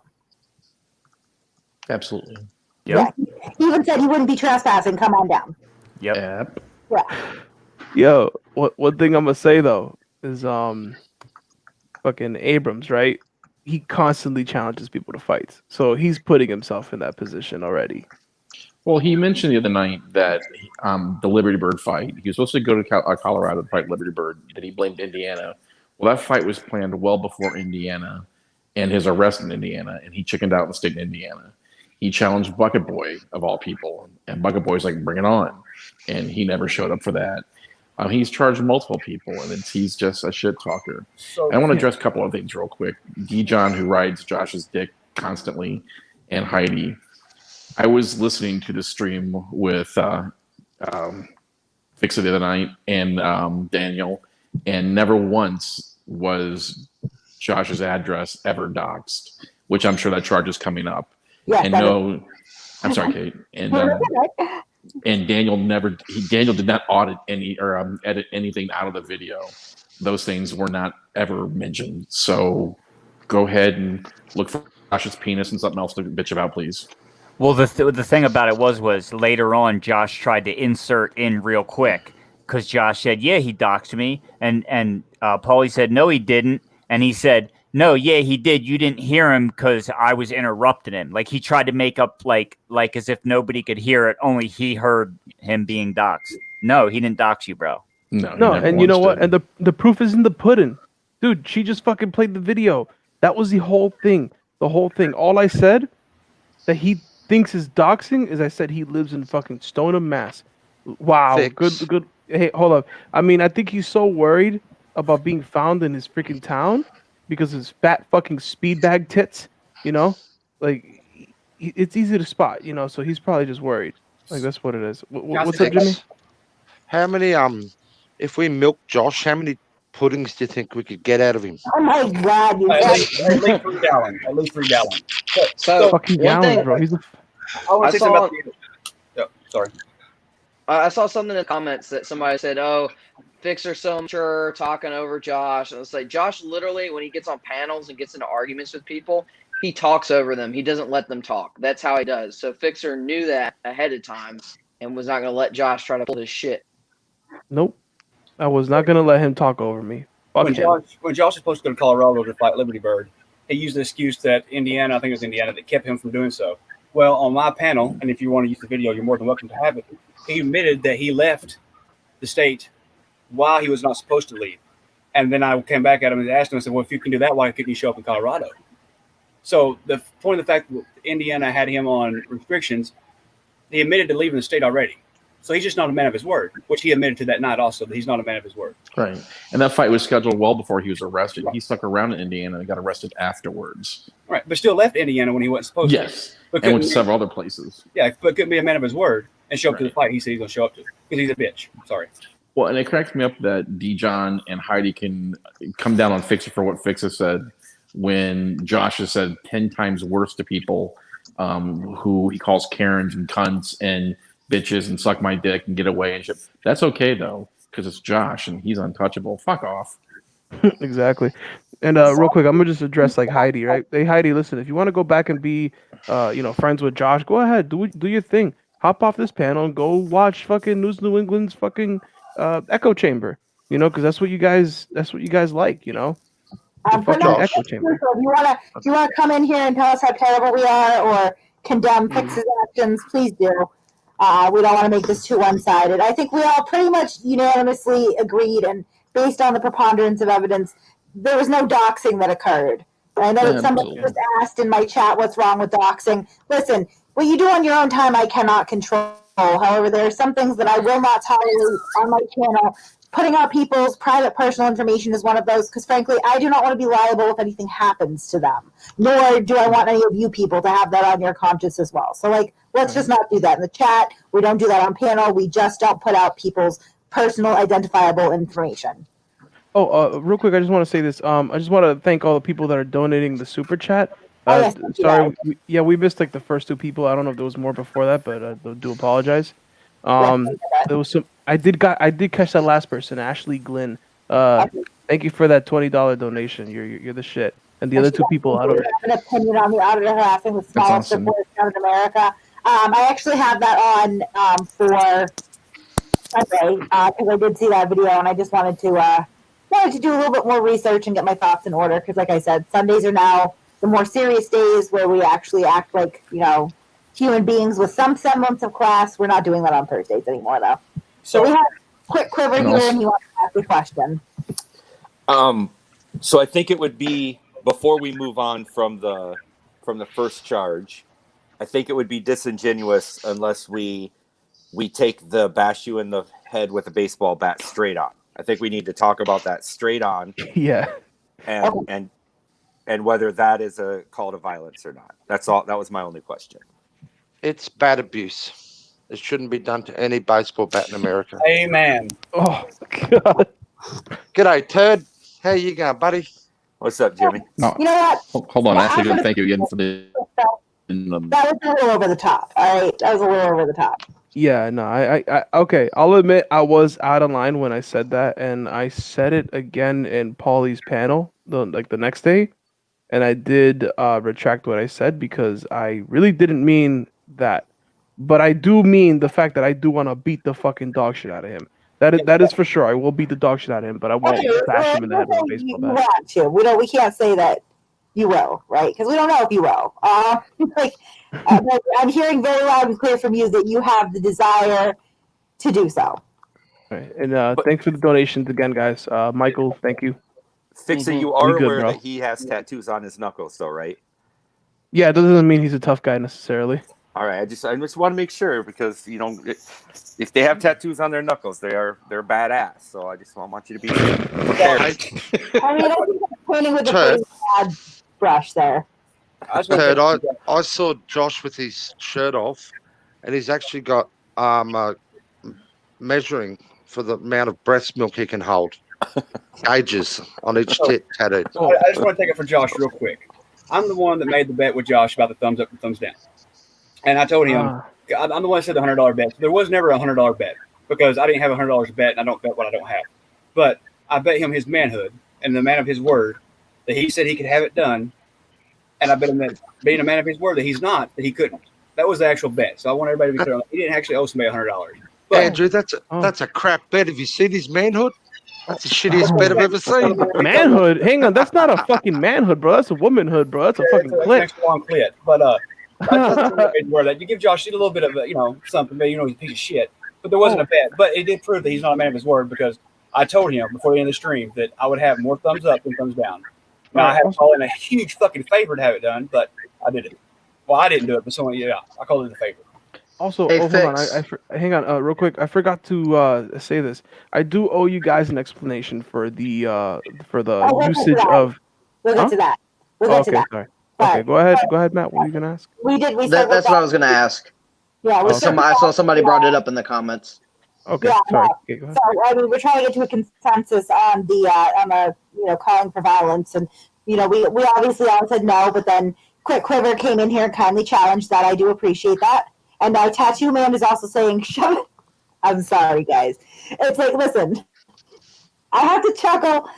Absolutely. Yep. Yeah. He even said he wouldn't be trespassing. Come on down. Yep. Yeah. Yo, one thing I'm gonna say though is fucking Abrams, right? He constantly challenges people to fights, so he's putting himself in that position already. Well, he mentioned the other night that the Liberty Bird fight, he was supposed to go to Colorado to fight Liberty Bird, that he blamed Indiana. Well, that fight was planned well before Indiana and his arrest in Indiana, and he chickened out and stayed in Indiana. He challenged Bucket Boy, of all people, and Bucket Boy's like, bring it on. And he never showed up for that. He's charged multiple people, and he's just a shit talker. I want to address a couple of things real quick. D. John, who rides Josh's dick constantly, and Heidi. I was listening to the stream with Fixah the other night and Daniel, and never once was Josh's address ever doxed, which I'm sure that charge is coming up. Yes, And no, I'm sorry, Kate. And Daniel Daniel did not audit any or edit anything out of the video. Those things were not ever mentioned. So go ahead and look for Josh's penis and something else to bitch about, please. Well, the thing about it was later on, Josh tried to insert in real quick because Josh said, "Yeah, he doxed me," and Paulie said, "No, he didn't," and he said, "No, yeah, he did. You didn't hear him because I was interrupting him." Like he tried to make up like as if nobody could hear it, only he heard him being doxed. No, he didn't dox you, bro. No, and you know what? And the proof is in the pudding, dude. She just fucking played the video. That was the whole thing. The whole thing. All I said that he thinks is doxing is I said he lives in fucking Stoneham, Mass. Wow, good. Hey, hold up. I mean, I think he's so worried about being found in his freaking town because of his fat fucking speed bag tits. You know, like it's easy to spot. You know, so he's probably just worried. Like that's what it is. What's up, Jimmy? How many if we milk Josh, how many puddings do you think we could get out of him? Oh my God! You at least 3 gallons. At least 3 gallons. So fucking gallons, bro. He's I want to say something about the. Sorry. I saw something in the comments that somebody said, "Oh, Fixer's so mature, talking over Josh." And it's like Josh, literally, when he gets on panels and gets into arguments with people, he talks over them. He doesn't let them talk. That's how he does. So Fixer knew that ahead of time and was not going to let Josh try to pull his shit. Nope. I was not gonna let him talk over me. When Josh was supposed to go to Colorado to fight Liberty Bird, he used the excuse that Indiana, I think it was Indiana, that kept him from doing so. Well, on my panel, and if you want to use the video, you're more than welcome to have it. He admitted that he left the state while he was not supposed to leave. And then I came back at him and asked him, I said, well, if you can do that, why couldn't you show up in Colorado? So the point of the fact that Indiana had him on restrictions, he admitted to leaving the state already. So he's just not a man of his word, which he admitted to that night also, that he's not a man of his word. Right. And that fight was scheduled well before he was arrested. He stuck around in Indiana and got arrested afterwards. Right, but still left Indiana when he wasn't supposed to. Yes, and went to several other places. Yeah, but couldn't be a man of his word and show up to the fight he said he's going to show up to because he's a bitch. Sorry. Well, and it cracks me up that Dijon and Heidi can come down on Fixah for what Fixah said when Josh has said 10 times worse to people who he calls Karens and cunts and bitches and suck my dick and get away and shit. That's okay, though, because it's Josh and he's untouchable. Fuck off. Exactly. And real quick, I'm gonna just address like Heidi, right? Hey Heidi, listen, if you want to go back and be friends with Josh, go ahead, do your thing. Hop off this panel and go watch fucking News New England's fucking echo chamber, because that's what you guys like, fucking echo chamber. If you wanna come in here and tell us how terrible we are or condemn Fix's actions, please do. We don't want to make this too one-sided. I think we all pretty much unanimously agreed, and based on the preponderance of evidence, there was no doxing that occurred. I know that somebody just asked in my chat what's wrong with doxing. Listen, what you do on your own time, I cannot control. However, there are some things that I will not tolerate on my channel. Putting out people's private personal information is one of those, because frankly, I do not want to be liable if anything happens to them. Nor do I want any of you people to have that on your conscience as well. So, let's just not do that in the chat. We don't do that on panel. We just don't put out people's personal identifiable information. Oh, real quick, I just want to say this. I just want to thank all the people that are donating the super chat. Yes, sorry, we missed the first 2 people. I don't know if there was more before that, but I do apologize. There was some. I did catch that last person, Ashley Glynn. Thank you for that $20 donation. You're the shit. And the other 2 people, I don't know. An opinion on the auditor harassing the smallest reporters down in America. I actually have that on for Sunday because I did see that video and I just wanted to do a little bit more research and get my thoughts in order because, like I said, Sundays are now the more serious days where we actually act like human beings with some semblance of class. We're not doing that on Thursdays anymore, though. So we have Quick Quiver here, and he wants to ask a question. So I think it would be before we move on from the first charge. I think it would be disingenuous unless we take the bash you in the head with a baseball bat straight on. I think we need to talk about that straight on. Yeah. And whether that is a call to violence or not. That's all. That was my only question. It's bat abuse. It shouldn't be done to any baseball bat in America. Amen. Oh God. G'day, Turd. How you going, buddy? What's up, Jimmy? No, You know what? hold on. Yeah, Actually, I'm gonna- thank you again for the. That was a little over the top. All right, that was a little over the top. Yeah, no, I okay. I'll admit I was out of line when I said that, and I said it again in Paulie's panel, the next day, and I did retract what I said because I really didn't mean that, but I do mean the fact that I do want to beat the fucking dog shit out of him. That is for sure. I will beat the dog shit out of him, but I won't bash him in the head with a baseball You bat. want to. We can't say that you will, right? Because we don't know if you will. But I'm hearing very loud and clear from you that you have the desire to do so. Right. And thanks for the donations again, guys. Michael, thank you. Fixah, you are aware that he has tattoos on his knuckles, though, right? Yeah, it doesn't mean he's a tough guy necessarily. All right, I just want to make sure because if they have tattoos on their knuckles, they're badass. So I just want you to be prepared. I mean, I think I'm pointing with a pretty bad brush there. Turd, I saw Josh with his shirt off, and he's actually got measuring for the amount of breast milk he can hold. Gauges on each tit tattooed. I just want to take it for Josh real quick. I'm the one that made the bet with Josh about the thumbs up and thumbs down. And I told him, I'm the one that said the $100 bet. There was never a $100 bet because I didn't have $100 to bet, and I don't bet what I don't have. But I bet him his manhood and the man of his word that he said he could have it done. And I bet him that being a man of his word that he's not, that he couldn't. That was the actual bet. So I want everybody to be clear on that. He didn't actually owe somebody $100. But, Andrew, that's a crap bet. Have you seen his manhood? That's the shittiest bet I've ever seen. Manhood? Hang on, that's not a fucking manhood, bro. That's a womanhood, bro. That's a fucking it's clit. an extra long clit. But that you give Josh a little bit of something, but he's a piece of shit. But there wasn't a bet. But it did prove that he's not a man of his word because I told him before the end of the stream that I would have more thumbs up than thumbs down. Now I had to call in a huge fucking favor to have it done, but I did it. Well, I didn't do it, but someone, I called it a favor. Also, Hey, hold on. Hang on, real quick. I forgot to say this. I do owe you guys an explanation for the usage of. We'll get to that. We'll get to that. Sorry. Okay, go ahead, Matt. What were you gonna ask? That's what I was going to ask. Yeah, I saw somebody brought it up in the comments. Okay, Yeah, sorry. no. Okay, go ahead. So I mean, we're trying to get to a consensus on the calling for violence, and we obviously all said no, but then Quick Quiver came in here and kindly challenged that. I do appreciate that. And now Tattoo Man is also saying, shut it. I'm sorry, guys. It's like, listen, I have to chuckle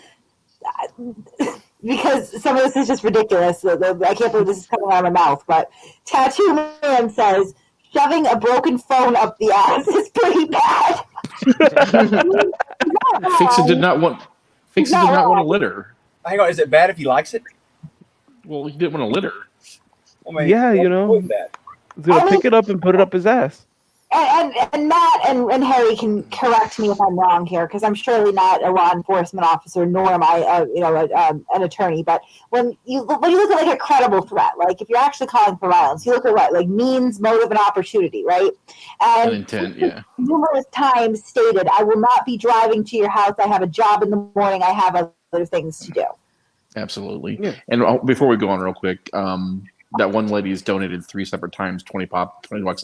because some of this is just ridiculous. I can't believe this is coming out of my mouth. But Tattoo Man says, shoving a broken phone up the ass is pretty bad. Fixah did not want to litter. Hang on, is it bad if he likes it? Well, he didn't want to litter. Yeah, he's gonna pick it up and put it up his ass. And Matt and Harry can correct me if I'm wrong here, because I'm surely not a law enforcement officer, nor am I, an attorney. But when you look at like a credible threat, like if you're actually calling for violence, you look at what, like means, motive, and opportunity, right? And An intent, yeah. numerous times stated, I will not be driving to your house. I have a job in the morning. I have other things to do. Absolutely. Yeah. And before we go on real quick, that one lady has donated 3 separate times, $20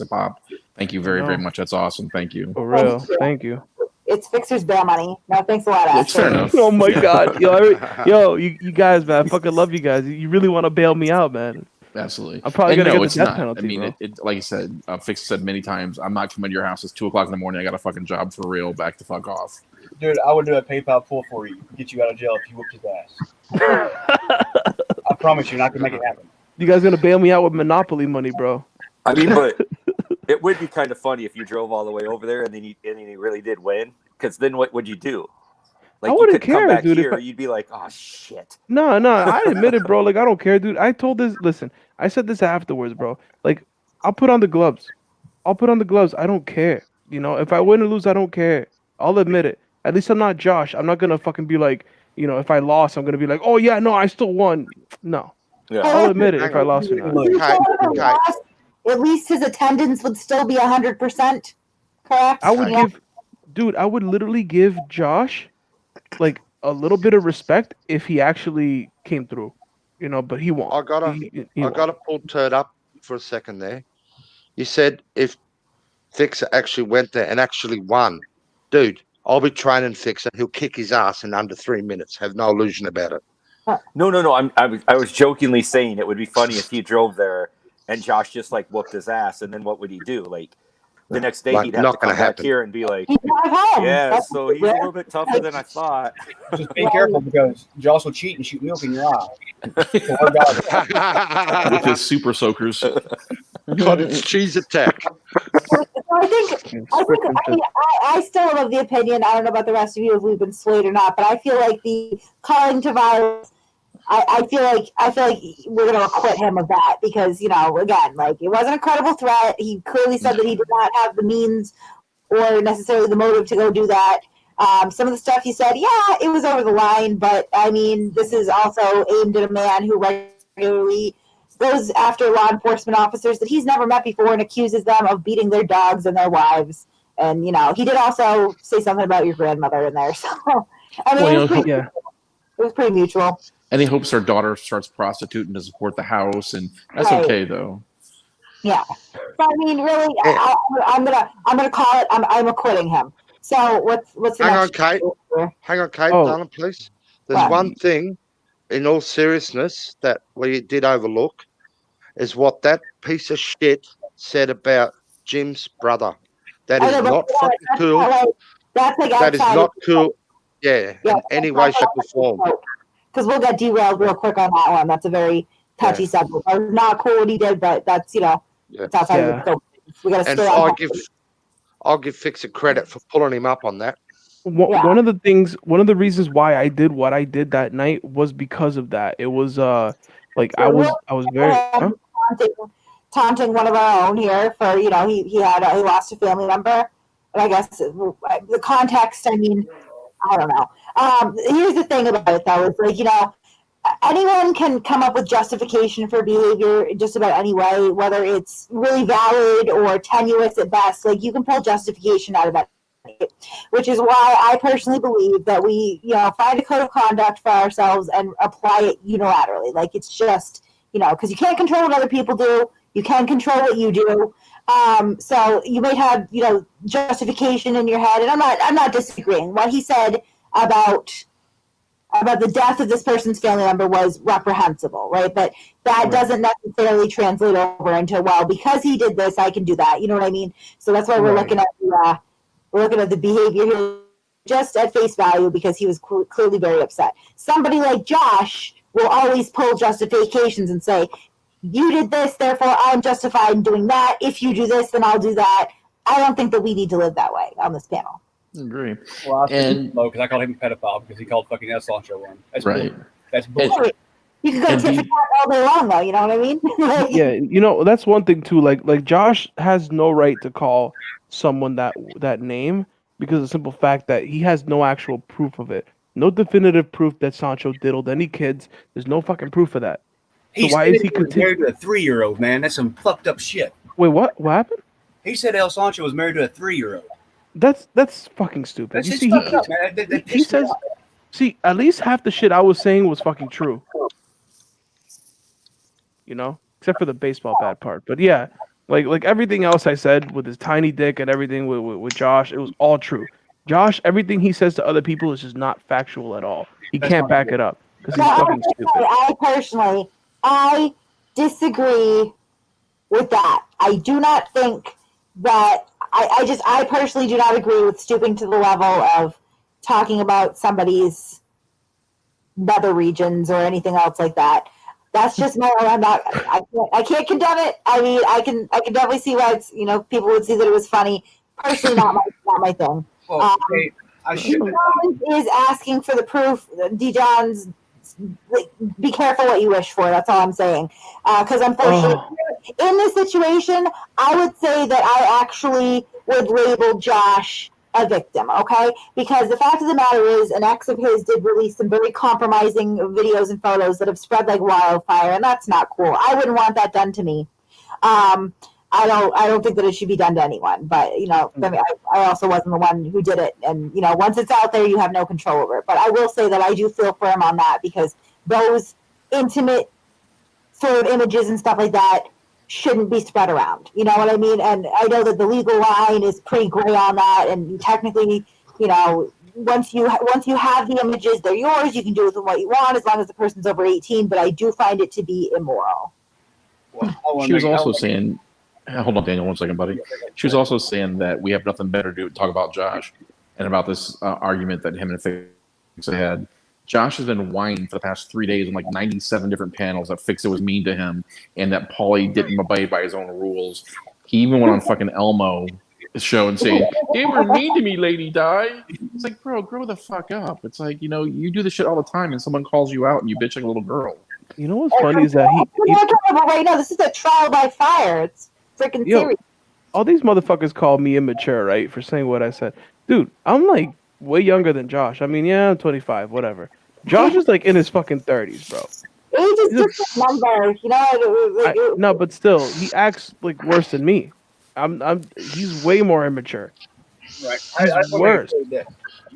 a pop. Thank you very, very much. That's awesome. Thank you. For real. Thank you. It's Fixer's bail money. No, thanks a lot, Ashley. It's fair enough. Oh my God, you guys, man, I fucking love you guys. You really want to bail me out, man. Absolutely. I'm probably And gonna no, get it's the death not. penalty. I mean, like you said, Fixah said many times, I'm not coming to your house. It's 2:00 in the morning. I got a fucking job for real. Back the fuck off. Dude, I would do a PayPal pull for you, get you out of jail if you whooped his ass. I promise you, I can make it happen. You guys gonna bail me out with Monopoly money, bro? I mean, but it would be kind of funny if you drove all the way over there and then you really did win. Because then what would you do? Like, I wouldn't you could come care, back dude. here, you'd be like, oh shit. No, I admit it, bro. Like, I don't care, dude. I told this. Listen, I said this afterwards, bro. Like, I'll put on the gloves. I don't care. If I win or lose, I don't care. I'll admit it. At least I'm not Josh. I'm not gonna fucking be like, if I lost, I'm gonna be like, oh yeah, no, I still won. No. Yeah. I'll admit it if I lost or not. At least his attendance would still be 100%. Correct? I would literally give Josh like a little bit of respect if he actually came through, but he won't. I gotta pull Turd up for a second there. You said if Fixah actually went there and actually won, dude, I'll be training Fixah. He'll kick his ass in under 3 minutes. Have no illusion about it. No. I was jokingly saying it would be funny if he drove there and Josh just like whooped his ass, and then what would he do? Like the next day Like, he'd have not to come gonna back happen. here and be like, He's not home. yeah, That's so he's a weird. little bit tougher than I thought. Just be careful because Josh will cheat and shoot milk in your eye. With his super soakers. Cottage cheese attack. I still am of the opinion. I don't know about the rest of you if we've been swayed or not, but I feel like the calling to violence. I feel like we're gonna acquit him of that because again, like it wasn't a credible threat. He clearly said that he did not have the means or necessarily the motive to go do that. Some of the stuff he said, yeah, it was over the line, but I mean, this is also aimed at a man who regularly goes after law enforcement officers that he's never met before and accuses them of beating their dogs and their wives. And he did also say something about your grandmother in there. So I mean, it was pretty mutual. And he hopes her daughter starts prostituting to support the house, and that's Right. okay though. Yeah. So I mean, really, I'm gonna call it. I'm acquitting him. So what's the Hang on, next? Kate. Hang on, Kate. Oh. Darling, please. There's What? one thing, in all seriousness, that we did overlook, is what that piece of shit said about Jim's brother. That is not fucking cool. That's like That is outside not of- cool. Yeah, in any way, shape, or form. Because we'll get derailed real quick on that one. That's a very touchy subject. It's not cool what he did, but that's it's outside of the scope. We got to And stay on. I'll give Fixah credit for pulling him up on that. One of the reasons why I did what I did that night was because of that. It was like I was very taunting one of our own here for he lost a family member, and I guess the context. I mean, I don't know. Here's the thing about it though: is like anyone can come up with justification for behavior just about any way, whether it's really valid or tenuous at best. Like you can pull justification out of that. Which is why I personally believe that we, find a code of conduct for ourselves and apply it unilaterally. Like it's just, because you can't control what other people do. You can control what you do. So you might have, justification in your head, and I'm not disagreeing. What he said about the death of this person's family member was reprehensible, right? But that doesn't necessarily translate over into, well, because he did this, I can do that. You know what I mean? So that's why we're looking at the behavior here just at face value because he was clearly very upset. Somebody like Josh will always pull justifications and say, you did this, therefore I'm justified in doing that. If you do this, then I'll do that. I don't think that we need to live that way on this panel. Agree. Well, because I called him a pedophile because he called fucking El Sancho one. That's Right. bullshit. That's bullshit. You can go tit for tat all day long, though. You know what I mean? Yeah, that's one thing too. Like Josh has no right to call someone that name because of the simple fact that he has no actual proof of it. No definitive proof that Sancho diddled any kids. There's no fucking proof of that. So He's why is he married to a 3-year-old, man? That's some fucked up shit. Wait, what? What happened? He said El Sancho was married to a 3-year-old. That's fucking stupid. That's You just see, fucked up, man. That he says, see, at least half the shit I was saying was fucking true. Except for the baseball bat part. But yeah, like everything else I said with his tiny dick and everything with Josh, it was all true. Josh, everything he says to other people is just not factual at all. He can't back it up because he's fucking stupid. I disagree with that. I do not think that I personally do not agree with stooping to the level of talking about somebody's nether regions or anything else like that. That's just my own. I can't condemn it. I mean, I can definitely see why it's people would see that it was funny. Personally, not my thing. Well, I should. Is asking for the proof. Dijon's. Be careful what you wish for. That's all I'm saying. Because unfortunately, in this situation, I would say that I actually would label Josh a victim, okay? Because the fact of the matter is, an ex of his did release some very compromising videos and photos that have spread like wildfire, and that's not cool. I wouldn't want that done to me. I don't think that it should be done to anyone. But I mean, I also wasn't the one who did it, and once it's out there, you have no control over it. But I will say that I do feel for him on that because those intimate sort of images and stuff like that shouldn't be spread around. You know what I mean? And I know that the legal line is pretty gray on that, and technically, you know, once you have the images, they're yours. You can do with them what you want as long as the person's over 18. But I do find it to be immoral. Well, she was also saying, hold on, Daniel, 1 second, buddy. She was also saying that we have nothing better to do to talk about Josh and about this argument that him and Fixah had. Josh has been whining for the past 3 days on like 97 different panels that Fixah was mean to him and that Paulie didn't abide by his own rules. He even went on fucking Elmo show and saying, they were mean to me, Lady Di. It's like, bro, grow the fuck up. It's like, you know, you do this shit all the time and someone calls you out and you bitch like a little girl. You know what's funny is that right now, this is a trial by fire. It's freaking serious. All these motherfuckers call me immature, right, for saying what I said. Dude, I'm like way younger than Josh. I mean, yeah, I'm 25, whatever. Josh is like in his fucking 30s, bro. Age is just a number, you know. No, but still, he acts like worse than me. He's way more immature. Right. He's worse.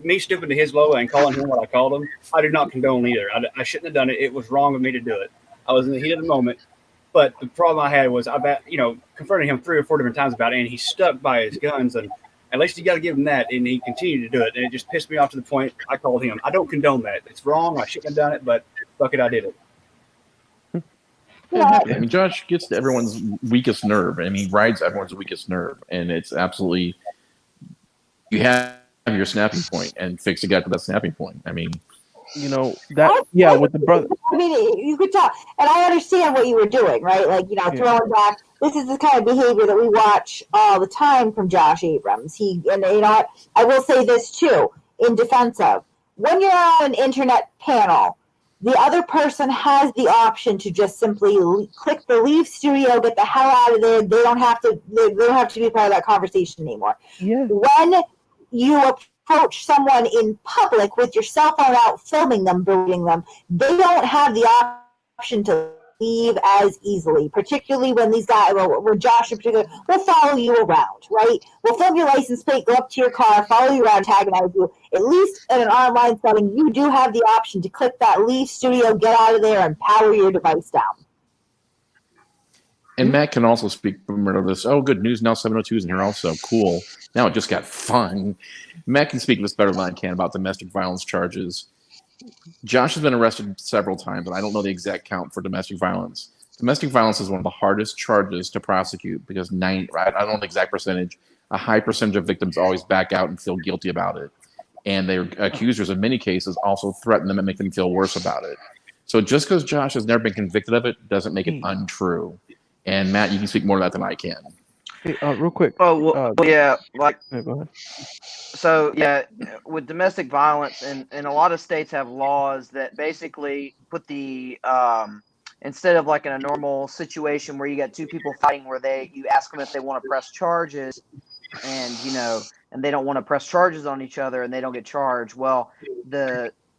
Me stooping to his level and calling him what I called him, I do not condone either. I shouldn't have done it. It was wrong of me to do it. I was in the heat of the moment. But the problem I had was confronting him 3 or 4 different times about it, and he stuck by his guns. And at least you got to give him that. And he continued to do it. And it just pissed me off to the point I called him. I don't condone that. It's wrong. I shouldn't have done it, but fuck it, I did it. I mean, Josh gets to everyone's weakest nerve. I mean, he rides everyone's weakest nerve. And it's absolutely, you have your snapping point, and Fixah got to that snapping point. I mean, you know, that, with the brother. I mean, you could tell, and I understand what you were doing, right? Like, you know, throwing back. This is the kind of behavior that we watch all the time from Josh Abrams. And you know what? I will say this too, in defense of, when you're on an internet panel, the other person has the option to just simply click the leave studio, get the hell out of there. They don't have to. They don't have to be part of that conversation anymore. Yeah. When you approach someone in public with your cell phone out, filming them, berating them, they don't have the option to leave as easily, particularly when these guys, or Josh in particular, will follow you around, right? We'll film your license plate, go up to your car, follow you around, antagonize you. At least in an online setting, you do have the option to click that leave studio, get out of there, and power your device down. And Matt can also speak from this. Oh, good news. Now 702 is in here also. Cool. Now it just got fun. Matt can speak this better than I can about domestic violence charges. Josh has been arrested several times, and I don't know the exact count for domestic violence. Domestic violence is one of the hardest charges to prosecute because I don't know the exact percentage. A high percentage of victims always back out and feel guilty about it. And their accusers in many cases also threaten them and make them feel worse about it. So just because Josh has never been convicted of it doesn't make it untrue. And Matt, you can speak more to that than I can. Hey, real quick. Oh, well, yeah, like, go ahead. So, yeah, with domestic violence, and a lot of states have laws that basically put the, instead of like in a normal situation where you got 2 people fighting where you ask them if they want to press charges and, you know, and they don't want to press charges on each other and they don't get charged. Well,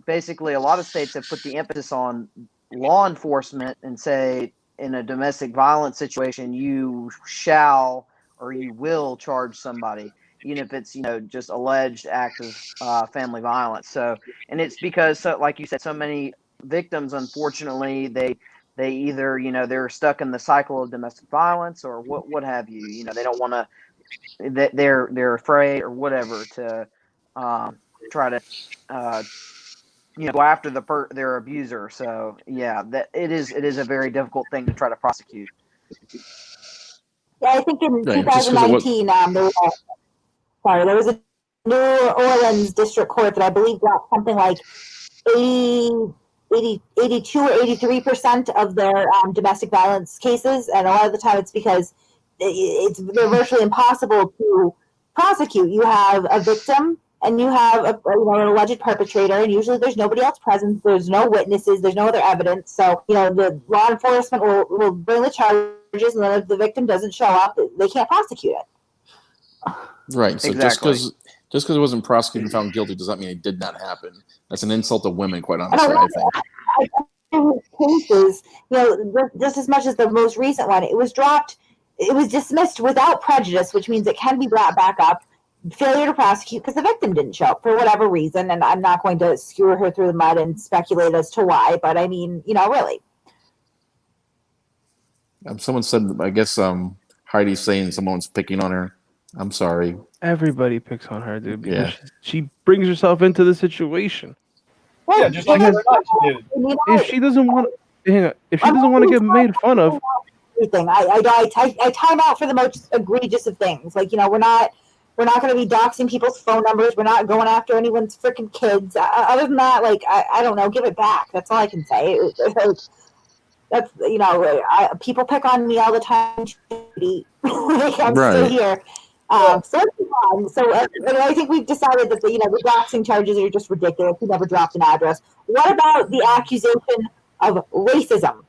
basically a lot of states have put the emphasis on law enforcement and say, in a domestic violence situation, you shall or you will charge somebody, even if it's, you know, just alleged act of family violence. So, and it's because, like you said, so many victims, unfortunately, they either, you know, they're stuck in the cycle of domestic violence or what have you. You know, they don't want to, they're afraid or whatever to try to go after their abuser. So yeah, that it is a very difficult thing to try to prosecute. Yeah, I think in 2019, there was a New Orleans district court that I believe got something like 82 or 83% of their domestic violence cases, and a lot of the time it's because they're virtually impossible to prosecute. You have a victim and you have an alleged perpetrator, and usually there's nobody else present. There's no witnesses. There's no other evidence. So, you know, the law enforcement will bring the charges, and then if the victim doesn't show up, they can't prosecute it. Right. So exactly. just because it wasn't prosecuted and found guilty does not mean it did not happen. That's an insult to women, quite honestly, I think. Cases, you know, just as much as the most recent one, it was dismissed without prejudice, which means it can be brought back up. Failure to prosecute because the victim didn't show up for whatever reason, and I'm not going to skewer her through the mud and speculate as to why, but I mean, you know, really. Someone said, I guess Heidi's saying someone's picking on her. I'm sorry. Everybody picks on her, dude, because Yeah. she brings herself into the situation. Yeah, just like the other night she did. If she doesn't want, if she doesn't want to get made fun of, everything. I time out for the most egregious of things. Like, you know, we're not going to be doxing people's phone numbers. We're not going after anyone's freaking kids. Other than that, like, I don't know, give it back. That's all I can say. That's, you know, people pick on me all the time. Like, I'm still here. So let's move on. So I think we've decided that the doxing charges are just ridiculous. He never dropped an address. What about the accusation of racism?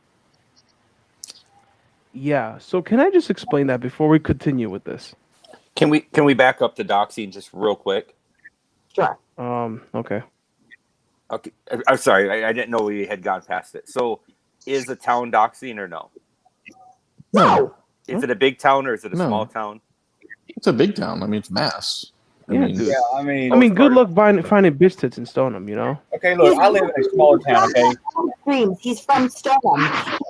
yeah. So can I just explain that before we continue with this? Can we back up the doxing just real quick? Sure. Okay. Okay. I'm sorry. I didn't know we had gone past it. So, is a town doxing or no? No. Is it a big town or is it a small town? It's a big town. I mean, it's Mass. Yeah, Yeah, I mean, good luck finding bitch tits in Stoneham, you know? Okay, look, I live in a smaller town, okay? He's from Stoneham.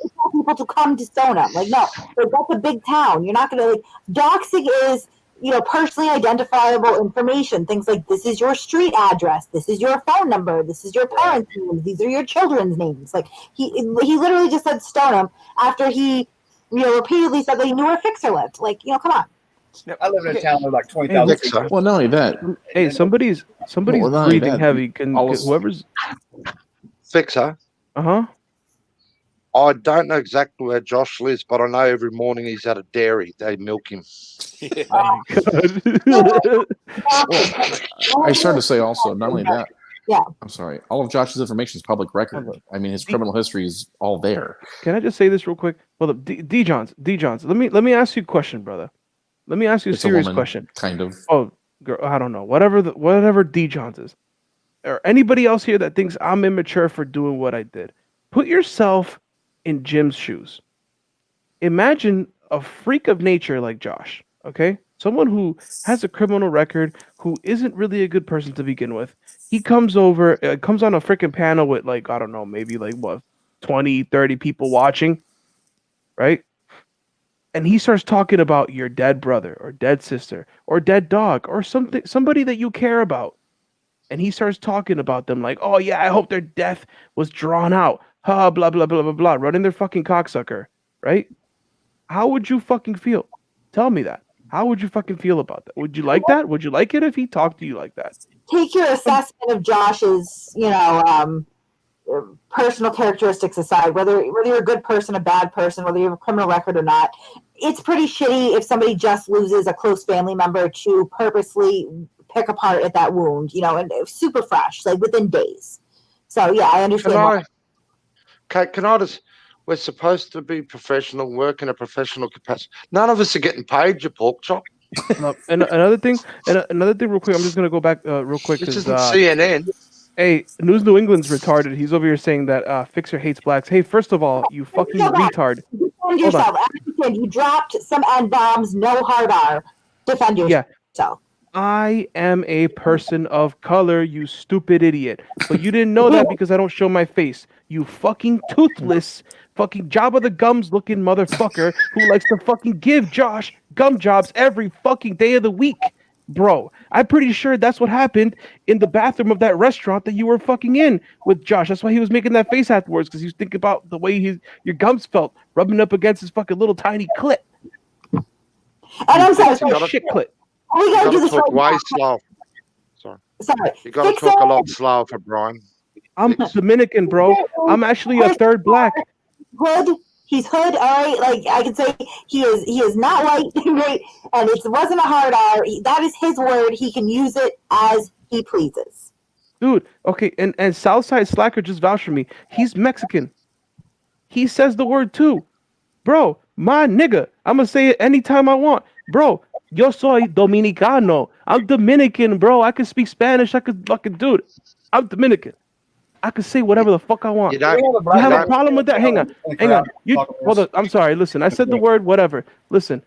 He tells people to come to Stoneham. Like, no, that's a big town. You're not going to, like, doxing is, personally identifiable information. Things like, this is your street address, this is your phone number, this is your parents' names, these are your children's names. Like, he literally just said Stoneham after he, repeatedly said that he knew where Fixah lived. Like, come on. I live in a town of like 20,000 people. Well, not only that. Hey, somebody's breathing heavy. Can whoever's Fixah. I don't know exactly where Josh lives, but I know every morning he's at a dairy. They milk him. I started to say also, not only that. Yeah. I'm sorry. All of Josh's information is public record. I mean, his criminal history is all there. Can I just say this real quick? Well, D Johns, let me ask you a question, brother. Let me ask you a serious question. Kind of. Oh, girl, I don't know. Whatever D Johns is, or anybody else here that thinks I'm immature for doing what I did. Put yourself in Jim's shoes. Imagine a freak of nature like Josh. Okay, someone who has a criminal record, who isn't really a good person to begin with. He comes on a freaking panel with, like, I don't know, maybe like 20, 30 people watching, right? And he starts talking about your dead brother or dead sister or dead dog or somebody that you care about. And he starts talking about them like, oh yeah, I hope their death was drawn out. Blah, blah, blah, blah, blah, running their fucking cocksucker, right? How would you fucking feel? Tell me that. How would you fucking feel about that? Would you like that? Would you like it if he talked to you like that? Take your assessment of Josh's, personal characteristics aside, whether you're a good person, a bad person, whether you have a criminal record or not. It's pretty shitty if somebody just loses a close family member to purposely pick apart at that wound, and super fresh, like within days. So yeah, I understand. Can I just? We're supposed to be professional, work in a professional capacity. None of us are getting paid, you pork chop. And another thing real quick. I'm just gonna go back real quick. This isn't CNN. Hey, News New England's retarded. He's over here saying that Fixer hates blacks. Hey, first of all, you fucking retard. Defend yourself. You dropped some N-bombs, no hard R. Defend yourself. Yeah. I am a person of color, you stupid idiot. But you didn't know that because I don't show my face. You fucking toothless, fucking Jabba the Gums looking motherfucker who likes to fucking give Josh gum jobs every fucking day of the week. Bro, I'm pretty sure that's what happened in the bathroom of that restaurant that you were fucking in with Josh. That's why he was making that face afterwards, because he was thinking about the way your gums felt rubbing up against his fucking little tiny clit. And I'm sorry, shit clit. We gotta do this talk right way now. slow. Sorry. You gotta talk a lot slower for Brian. I'm Dominican, bro. I'm actually a third black. Hood. He's hood, all right. Like I can say, he is not white, right? And it wasn't a hard R. That is his word. He can use it as he pleases. Dude, okay, and Southside Slacker just vouched for me. He's Mexican. He says the word too, bro. My nigga. I'm gonna say it anytime I want, bro. Yo soy dominicano. I'm Dominican, bro. I can speak Spanish. I could fucking dude. I'm Dominican. I can say whatever the fuck I want. You have a problem with that? Hang on. Hold on. I'm sorry. Listen, I said the word whatever. Listen,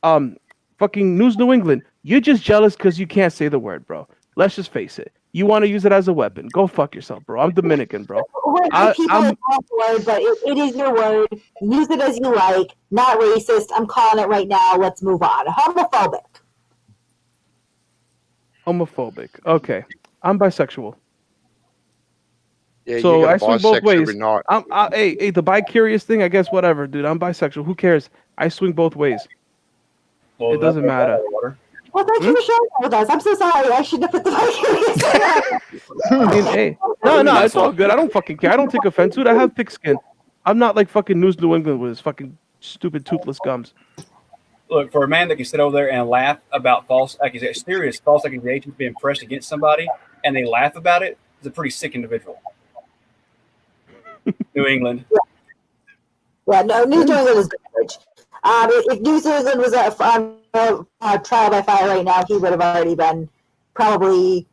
fucking News New England. You're just jealous because you can't say the word, bro. Let's just face it. You want to use it as a weapon? Go fuck yourself, bro. I'm Dominican, bro. But it is your word. Use it as you like. Not racist. I'm calling it right now. Let's move on. Homophobic. Okay. I'm bisexual. Yeah, So you I got swing both bisexual ways. every night. Hey, the bi-curious thing, I guess whatever, dude. I'm bisexual. Who cares? I swing both ways. Well, It doesn't matter. Well, thank you for sharing that with us. I'm so sorry. I shouldn't have put the I mean, hey, no, it's all good. I don't fucking care. I don't take offense to it. I have thick skin. I'm not like fucking News New England with his fucking stupid toothless gums. Look, for a man that can sit over there and laugh about serious false accusations being pressed against somebody, and they laugh about it, is a pretty sick individual. New England. Yeah, no, New England is garbage. If New Zealand was on trial by fire right now, he would have already been probably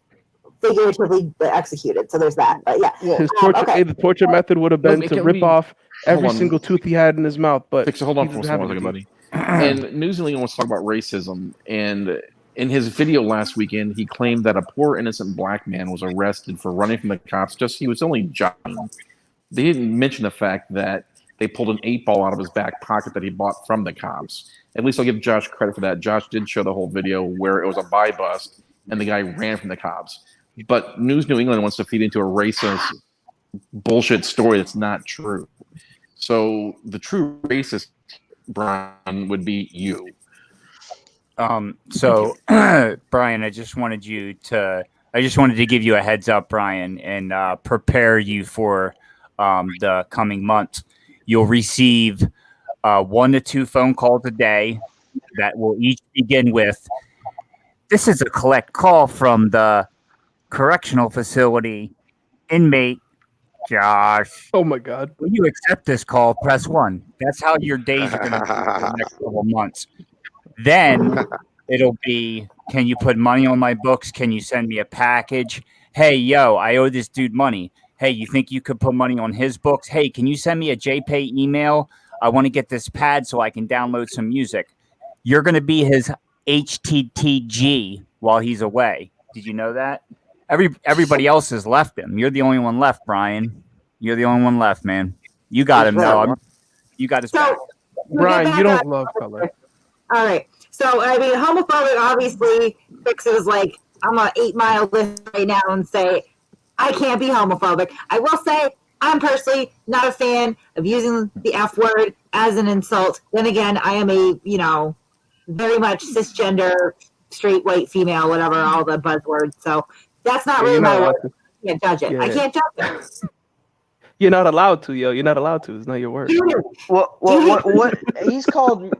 figuratively executed. So there's that. But yeah, His torture, the torture method would have been to rip off every on. single tooth he had in his mouth. But Fixah, hold on for a second, buddy. And New Zealand wants to talk about racism. And in his video last weekend, he claimed that a poor innocent black man was arrested for running from the cops. He was only jogging. They didn't mention the fact that they pulled an 8-ball out of his back pocket that he bought from the cops. At least I'll give Josh credit for that. Josh did show the whole video where it was a buy bust and the guy ran from the cops. But News New England wants to feed into a racist bullshit story that's not true. So the true racist, Brian, would be you. So Brian, I just wanted to give you a heads up, Brian, and prepare you for the coming months. You'll receive 1 to 2 phone calls a day that will each begin with, "This is a collect call from the correctional facility. Inmate Josh. Oh my God. Will you accept this call? Press 1. That's how your days are going to be for the next couple of months. Then it'll be, "Can you put money on my books? Can you send me a package? Hey, yo, I owe this dude money. Hey, you think you could put money on his books? Hey, can you send me a JPay email? I want to get this pad so I can download some music." You're going to be his HTTG while he's away. Did you know that? Everybody else has left him. You're the only one left, Brian. You're the only one left, man. You got him now. You got his back. Brian, you don't love color. All right. So, I mean, homophobic, obviously, Fixah is like, I'm on 8 Mile list right now and say, I can't be homophobic. I will say, I'm personally not a fan of using the F word as an insult. Then again, I am a, very much cisgender, straight, white, female, whatever, all the buzzwords. So that's not really my word. I can't judge it. Yeah. I can't judge it. You're not allowed to, yo. You're not allowed to. It's not your word. What he's called?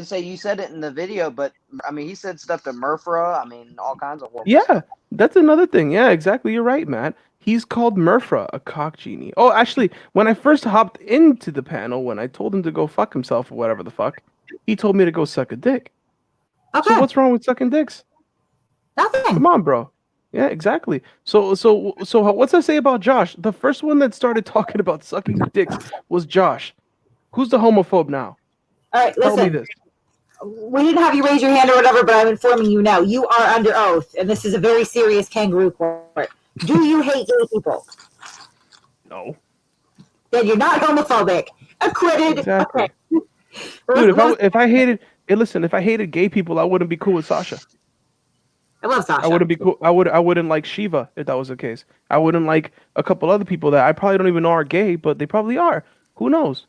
Say you said it in the video, but I mean, he said stuff to Murfra. I mean, all kinds of horrible stuff. Yeah, that's another thing. Yeah, exactly. You're right, Matt. He's called Murfra, a cock genie. Oh, actually, when I first hopped into the panel, when I told him to go fuck himself or whatever the fuck, he told me to go suck a dick. Okay. So what's wrong with sucking dicks? Nothing. Come on, bro. Yeah, exactly. So what's that say about Josh? The first one that started talking about sucking dicks was Josh. Who's the homophobe now? All right, Tell me listen. this. We didn't have you raise your hand or whatever, but I'm informing you now. You are under oath, and this is a very serious kangaroo court. Do you hate gay people? No. Then you're not homophobic. Acquitted. Exactly. Okay. Dude, if I hated gay people, I wouldn't be cool with Sasha. I love Sasha. I wouldn't be cool. I wouldn't like Shiva if that was the case. I wouldn't like a couple other people that I probably don't even know are gay, but they probably are. Who knows?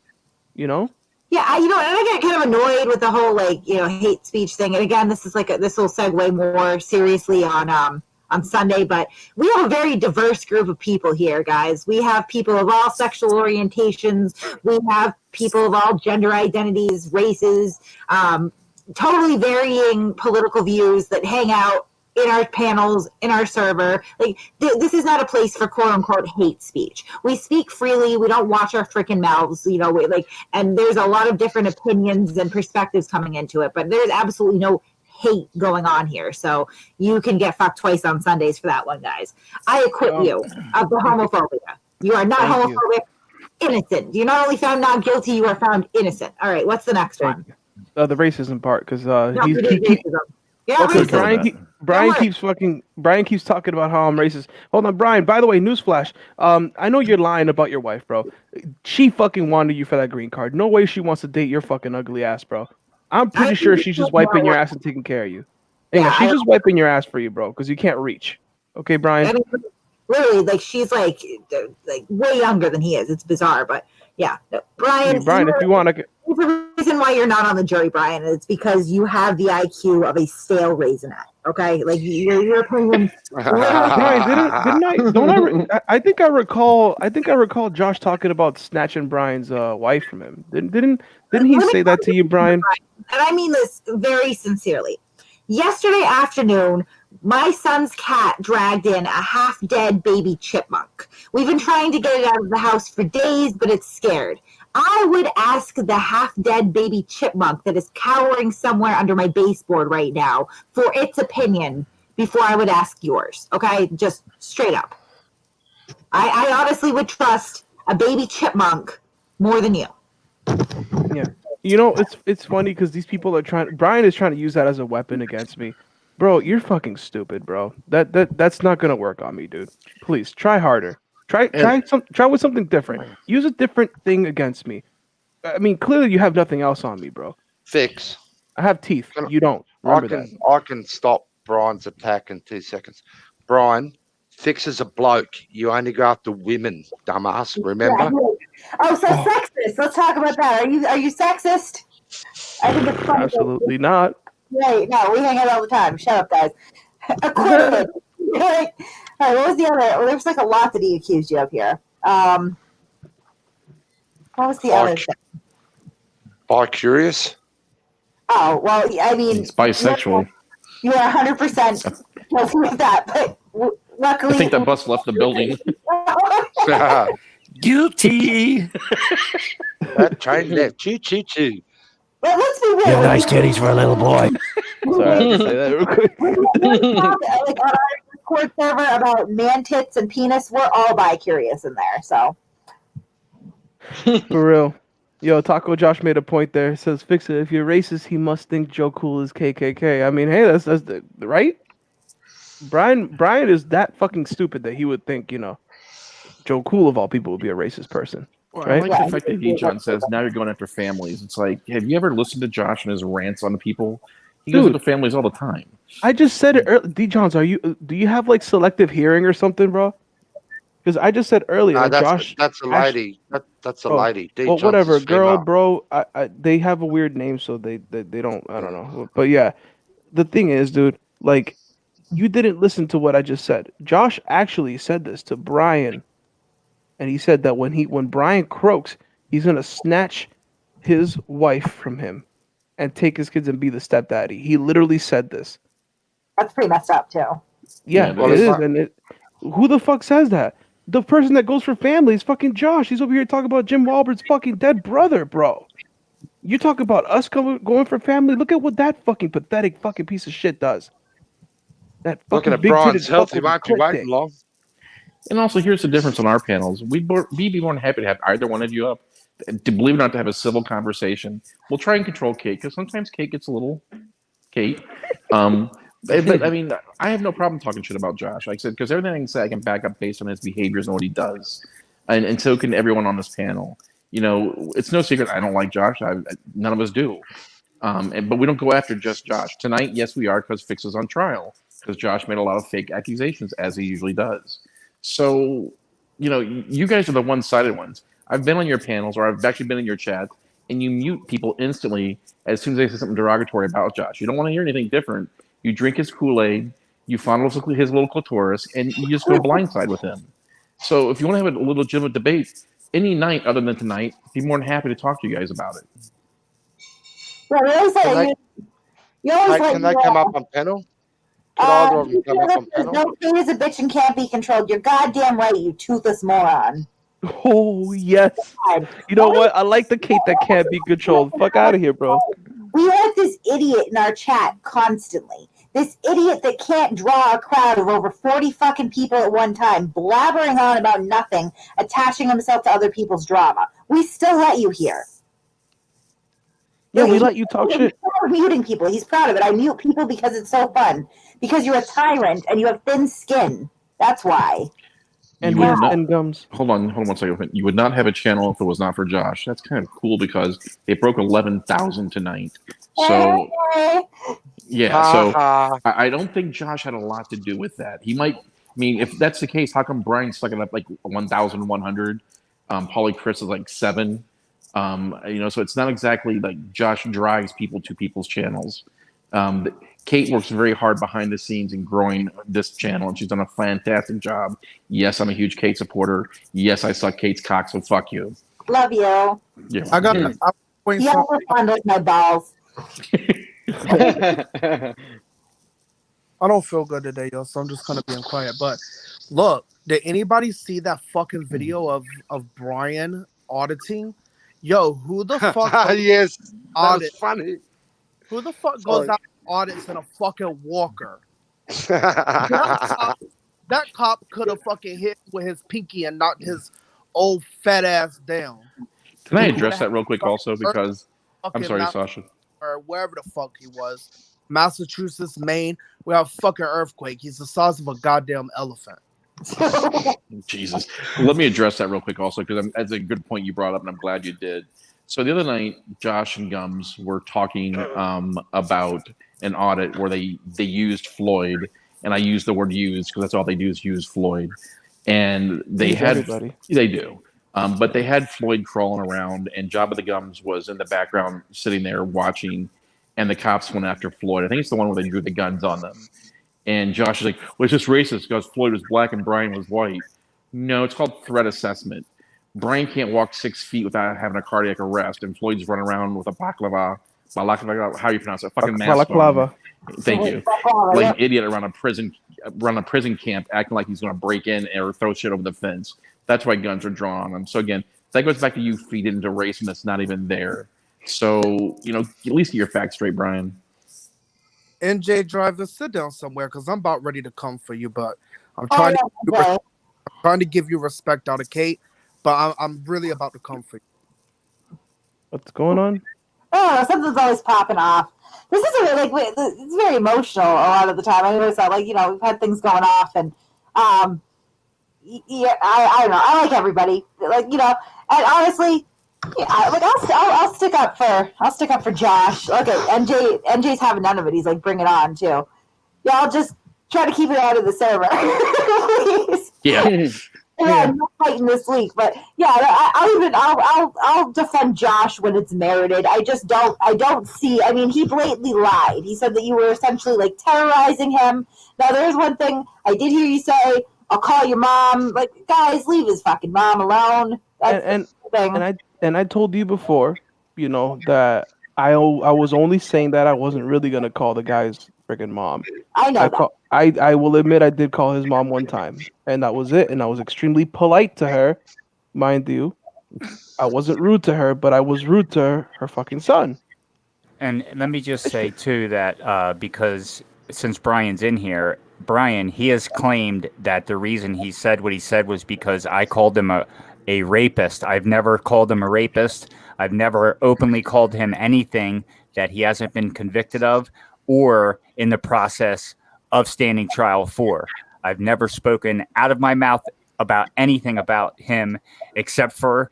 You know? Yeah, and I get kind of annoyed with the whole hate speech thing. And again, this is this will segue more seriously on Sunday, but we have a very diverse group of people here, guys. We have people of all sexual orientations. We have people of all gender identities, races, totally varying political views that hang out in our panels, in our server. This is not a place for quote unquote hate speech. We speak freely. We don't watch our freaking mouths, and there's a lot of different opinions and perspectives coming into it, but there's absolutely no hate going on here. So you can get fucked twice on Sundays for that one, guys. I acquit you of the homophobia. You are not homophobic. Innocent. You're not only found not guilty, you are found innocent. All right, what's the next one? The racism part, because Brian keeps talking about how I'm racist. Hold on, Brian. By the way, newsflash. I know you're lying about your wife, bro. She fucking wanted you for that green card. No way she wants to date your fucking ugly ass, bro. I'm pretty sure she's just wiping your ass and taking care of you. Yeah, she's just wiping your ass for you, bro, because you can't reach. Okay, Brian. I mean, literally, like she's like way younger than he is. It's bizarre, but yeah, no, Brian. If you want, I could. The reason why you're not on the jury, Brian, is because you have the IQ of a stale raisinette. Okay, like your opinion. Brian, didn't I? Don't I? I think I recall. Josh talking about snatching Brian's wife from him. Didn't he say that to you, Brian? And I mean this very sincerely. Yesterday afternoon, my son's cat dragged in a half-dead baby chipmunk. We've been trying to get it out of the house for days, but it's scared. I would ask the half-dead baby chipmunk that is cowering somewhere under my baseboard right now for its opinion before I would ask yours. Okay? Just straight up. I honestly would trust a baby chipmunk more than you. Yeah. You know, it's funny because these people are Brian is trying to use that as a weapon against me. Bro, you're fucking stupid, bro. That's not gonna work on me, dude. Please try harder. Try with something different. Use a different thing against me. I mean, clearly you have nothing else on me, bro. Fix. I have teeth. You don't. Remember I can stop Brian's attack in 2 seconds. Brian, Fix is a bloke. You only go after women, dumbass. Remember? Oh, so sexist. Let's talk about that. Are you sexist? I think it's funny. Absolutely not. Right, no, we hang out all the time. Shut up, guys. All right, what was the other? Well, there was like a lot that he accused you of here. What was the other thing? Bi-curious? Oh, well, I mean... It's bisexual. You are 100% guilty with that, but luckily... I think that bus left the building. Guilty! That train left. Choo, choo, choo. Well, let's be real. You have nice titties for a little boy. Sorry, I had to say that real quick. Like on our Discord server about man tits and penis, we're all bi-curious in there, so... For real. Yo, Taco Josh made a point there. It says, Fix it. If you're racist, he must think Joe Cool is KKK. I mean, hey, that's the right? Brian is that fucking stupid that he would think, Joe Cool of all people would be a racist person. Well, right? I like the fact that John says, now you're going after families. It's like, have you ever listened to Josh and his rants on the people? He goes after families all the time. I just said it earlier. D-Johns, do you have like selective hearing or something, bro? Because I just said earlier, Josh. That's a lady. That's a lady. Well, whatever, girl, bro. They have a weird name, so they don't. I don't know. But yeah, the thing is, dude, like, you didn't listen to what I just said. Josh actually said this to Brian, and he said that when Brian croaks, he's gonna snatch his wife from him and take his kids and be the stepdaddy. He literally said this. That's pretty messed up too. Yeah, it is. And who the fuck says that? The person that goes for family is fucking Josh. He's over here talking about Jim Wahlberg's fucking dead brother, bro. You talk about us going for family. Look at what that fucking pathetic fucking piece of shit does. That fucking looking at Brian's healthy, might be waiting long. And also, here's the difference on our panels. We'd be more than happy to have either one of you up. To believe it or not, to have a civil conversation. We'll try and control Kate, because sometimes Kate gets a little Kate. But I mean, I have no problem talking shit about Josh. Like I said, because everything I can say, I can back up based on his behaviors and what he does, and so can everyone on this panel. It's no secret I don't like Josh. None of us do. But we don't go after just Josh tonight. Yes, we are, because Fix is on trial, because Josh made a lot of fake accusations, as he usually does. So, you guys are the one-sided ones. I've been on your panels, or I've actually been in your chat, and you mute people instantly as soon as they say something derogatory about Josh. You don't want to hear anything different. You drink his Kool-Aid, you fondle his little clitoris, and you just go blindside with him. So if you want to have a little legitimate debate, any night other than tonight, I'd be more than happy to talk to you guys about it. Well, can they come up on panel? Could either of them come up on panel? No, Kate is a bitch and can't be controlled. You're goddamn right, you toothless moron. Oh, yes. You know what? I like the Kate that can't be controlled. Fuck out of here, bro. We have this idiot in our chat constantly. This idiot that can't draw a crowd of over 40 fucking people at one time, blabbering on about nothing, attaching himself to other people's drama. We still let you here. Yeah, we let you talk shit. He's proud of muting people. He's proud of it. I mute people because it's so fun. Because you're a tyrant and you have thin skin. That's why. And You he would has not- 10 gums. Hold on 1 second. You would not have a channel if it was not for Josh. That's kind of cool because it broke 11,000 tonight. So yeah, so I don't think Josh had a lot to do with that. He might. I mean, if that's the case, how come Brian's stuck it up like 1,100? Paulie Chris is like 7. So it's not exactly like Josh drives people to people's channels. Kate works very hard behind the scenes in growing this channel, and she's done a fantastic job. Yes, I'm a huge Kate supporter. Yes, I suck Kate's cock, so fuck you. Love you. Yeah, I got. yeah. I'm He always fondles my balls. I don't feel good today, yo, so I'm just kind of being quiet. But look, did anybody see that fucking video of Brian auditing? Yo, who the fuck? Yes, that was audit? funny. Who the fuck goes Sorry. out and audits in a fucking walker? That cop could have fucking hit with his pinky and knocked his old fat ass down. Can I address that real quick also? Because I'm sorry, Sasha. Or wherever the fuck he was. Massachusetts, Maine, we have a fucking earthquake. He's the size of a goddamn elephant. Jesus. Let me address that real quick also, because that's a good point you brought up, and I'm glad you did. So the other night, Josh and Gums were talking about an audit where they used Floyd, and I use the word use because that's all they do is use Floyd. And they do. But they had Floyd crawling around, and Jabba the Gums was in the background sitting there watching, and the cops went after Floyd. I think it's the one where they drew the guns on them. And Josh is like, well, it's just racist because Floyd was black and Brian was white. No, it's called threat assessment. Brian can't walk 6 feet without having a cardiac arrest, and Floyd's running around with a balaclava, how you pronounce it? Fucking mask Balaclava. on. Thank you. Like an idiot around a prison camp, acting like he's going to break in or throw shit over the fence. That's why guns are drawn on him. So again, that goes back to you feeding into race, and that's not even there. So at least get your facts straight, Brian. NJ driver, sit down somewhere because I'm about ready to come for you, but I'm trying to give you respect out of Kate, but I'm really about to come for you. What's going on? Oh, something's always popping off. This is it's very emotional a lot of the time. I notice that, we've had things going off, and yeah, I don't know. I like everybody, and honestly, yeah, I'll stick up for Josh. Okay, NJ's having none of it. He's like, bring it on too. Yeah, I'll just try to keep it out of the server, please. Yeah. Yeah, no fighting this week, but yeah, I'll defend Josh when it's merited. I don't see. I mean, he blatantly lied. He said that you were essentially terrorizing him. Now, there's one thing I did hear you say. I'll call your mom. Guys, leave his fucking mom alone. That's the thing. And I told you before, that I was only saying that I wasn't really gonna call the guy's freaking mom. I know. I will admit I did call his mom one time, and that was it. And I was extremely polite to her, mind you. I wasn't rude to her, but I was rude to her fucking son. And let me just say too that because since Brian's in here, Brian, he has claimed that the reason he said what he said was because I called him a rapist. I've never called him a rapist. I've never openly called him anything that he hasn't been convicted of or in the process of standing trial for. I've never spoken out of my mouth about anything about him except for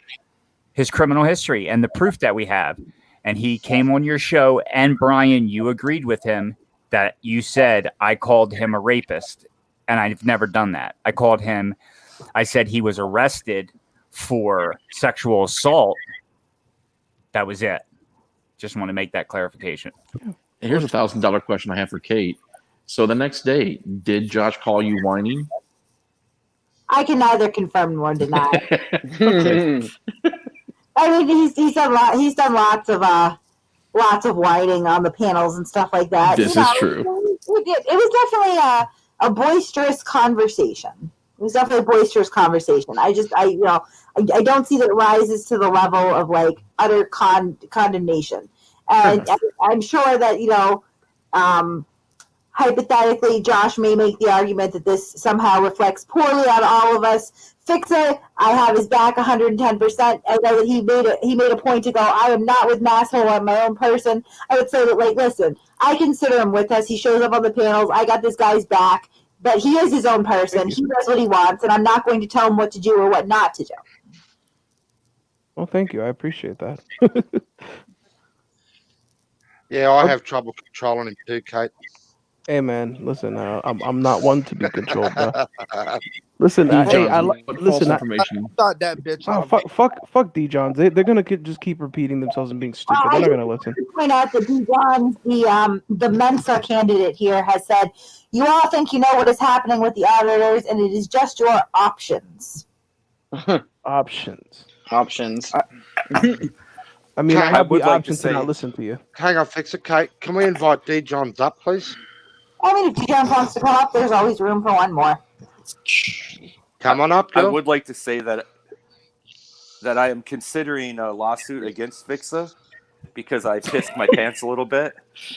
his criminal history and the proof that we have. And he came on your show, and Brian, you agreed with him that you said I called him a rapist, and I've never done that. I said he was arrested for sexual assault. That was it. Just want to make that clarification. Here's a $1,000 question I have for Kate. So the next day, did Josh call you whining? I can neither confirm nor deny. I mean, he's done lots of whining on the panels and stuff like that. This is true. It was definitely a boisterous conversation. It was definitely a boisterous conversation. I don't see that it rises to the level of utter condemnation. And I'm sure that hypothetically, Josh may make the argument that this somehow reflects poorly on all of us Fixah, I have his back 110%. I know that he made a point to go, I am not with Masshole, I'm my own person. I would say that, like, listen, I consider him with us. He shows up on the panels. I got this guy's back. But he is his own person. He does what he wants, and I'm not going to tell him what to do or what not to do. Well, thank you. I appreciate that. Yeah, I have trouble controlling him too, Kate. Hey, man, listen, I'm not one to be controlled, bro. Listen, listen. Thought that bitch. Fuck D-Johns. They're gonna just keep repeating themselves and being stupid. They're not gonna listen. Point out that D-Johns, the Mensa candidate here, has said, "You all think you know what is happening with the auditors, and it is just your options." Options. I mean, I have the option to not listen to you. Hang on, Fixah, Kate. Can we invite D-Johns up, please? I mean, if D-Johns wants to come up, there's always room for one more. Come on up, girl. I would like to say that I am considering a lawsuit against Fixah because I pissed my pants a little bit.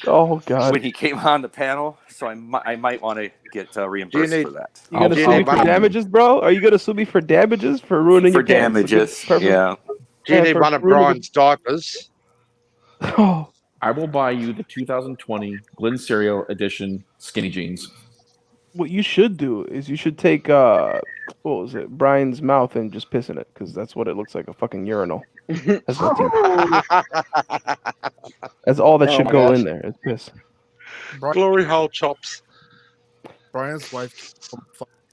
Oh God! When he came on the panel, so I might want to get reimbursed for that. You gonna sue me for damages, bro? Are you gonna sue me for damages for ruining your damages? Pants? Yeah. Do you need one of Brian's diapers? Oh. I will buy you the 2020 Glen Cereal edition skinny jeans. What you should do is you should take what was it, Brian's mouth and just piss in it, because that's what it looks like, a fucking urinal. That's all that should go in there. It's piss. Glory hole chops. Brian's wife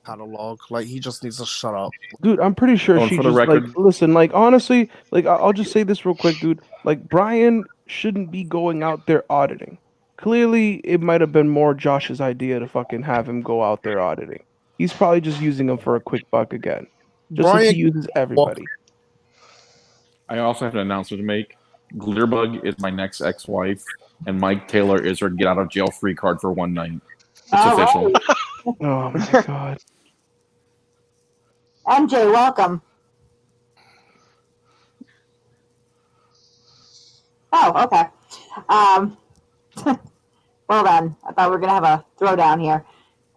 catalog. Like, he just needs to shut up. Dude, I'm pretty sure she just like, listen, like, honestly, like, I'll just say this real quick, dude. Like, Brian shouldn't be going out there auditing. Clearly, it might have been more Josh's idea to fucking have him go out there auditing. He's probably just using him for a quick buck again. Just like he uses everybody. I also have an announcement to make. Glitterbug is my next ex-wife, and Mike Taylor is her get out of jail free card for one night. It's official. Oh my God. MJ, welcome. Oh, okay. Well then, I thought we were gonna have a throwdown here.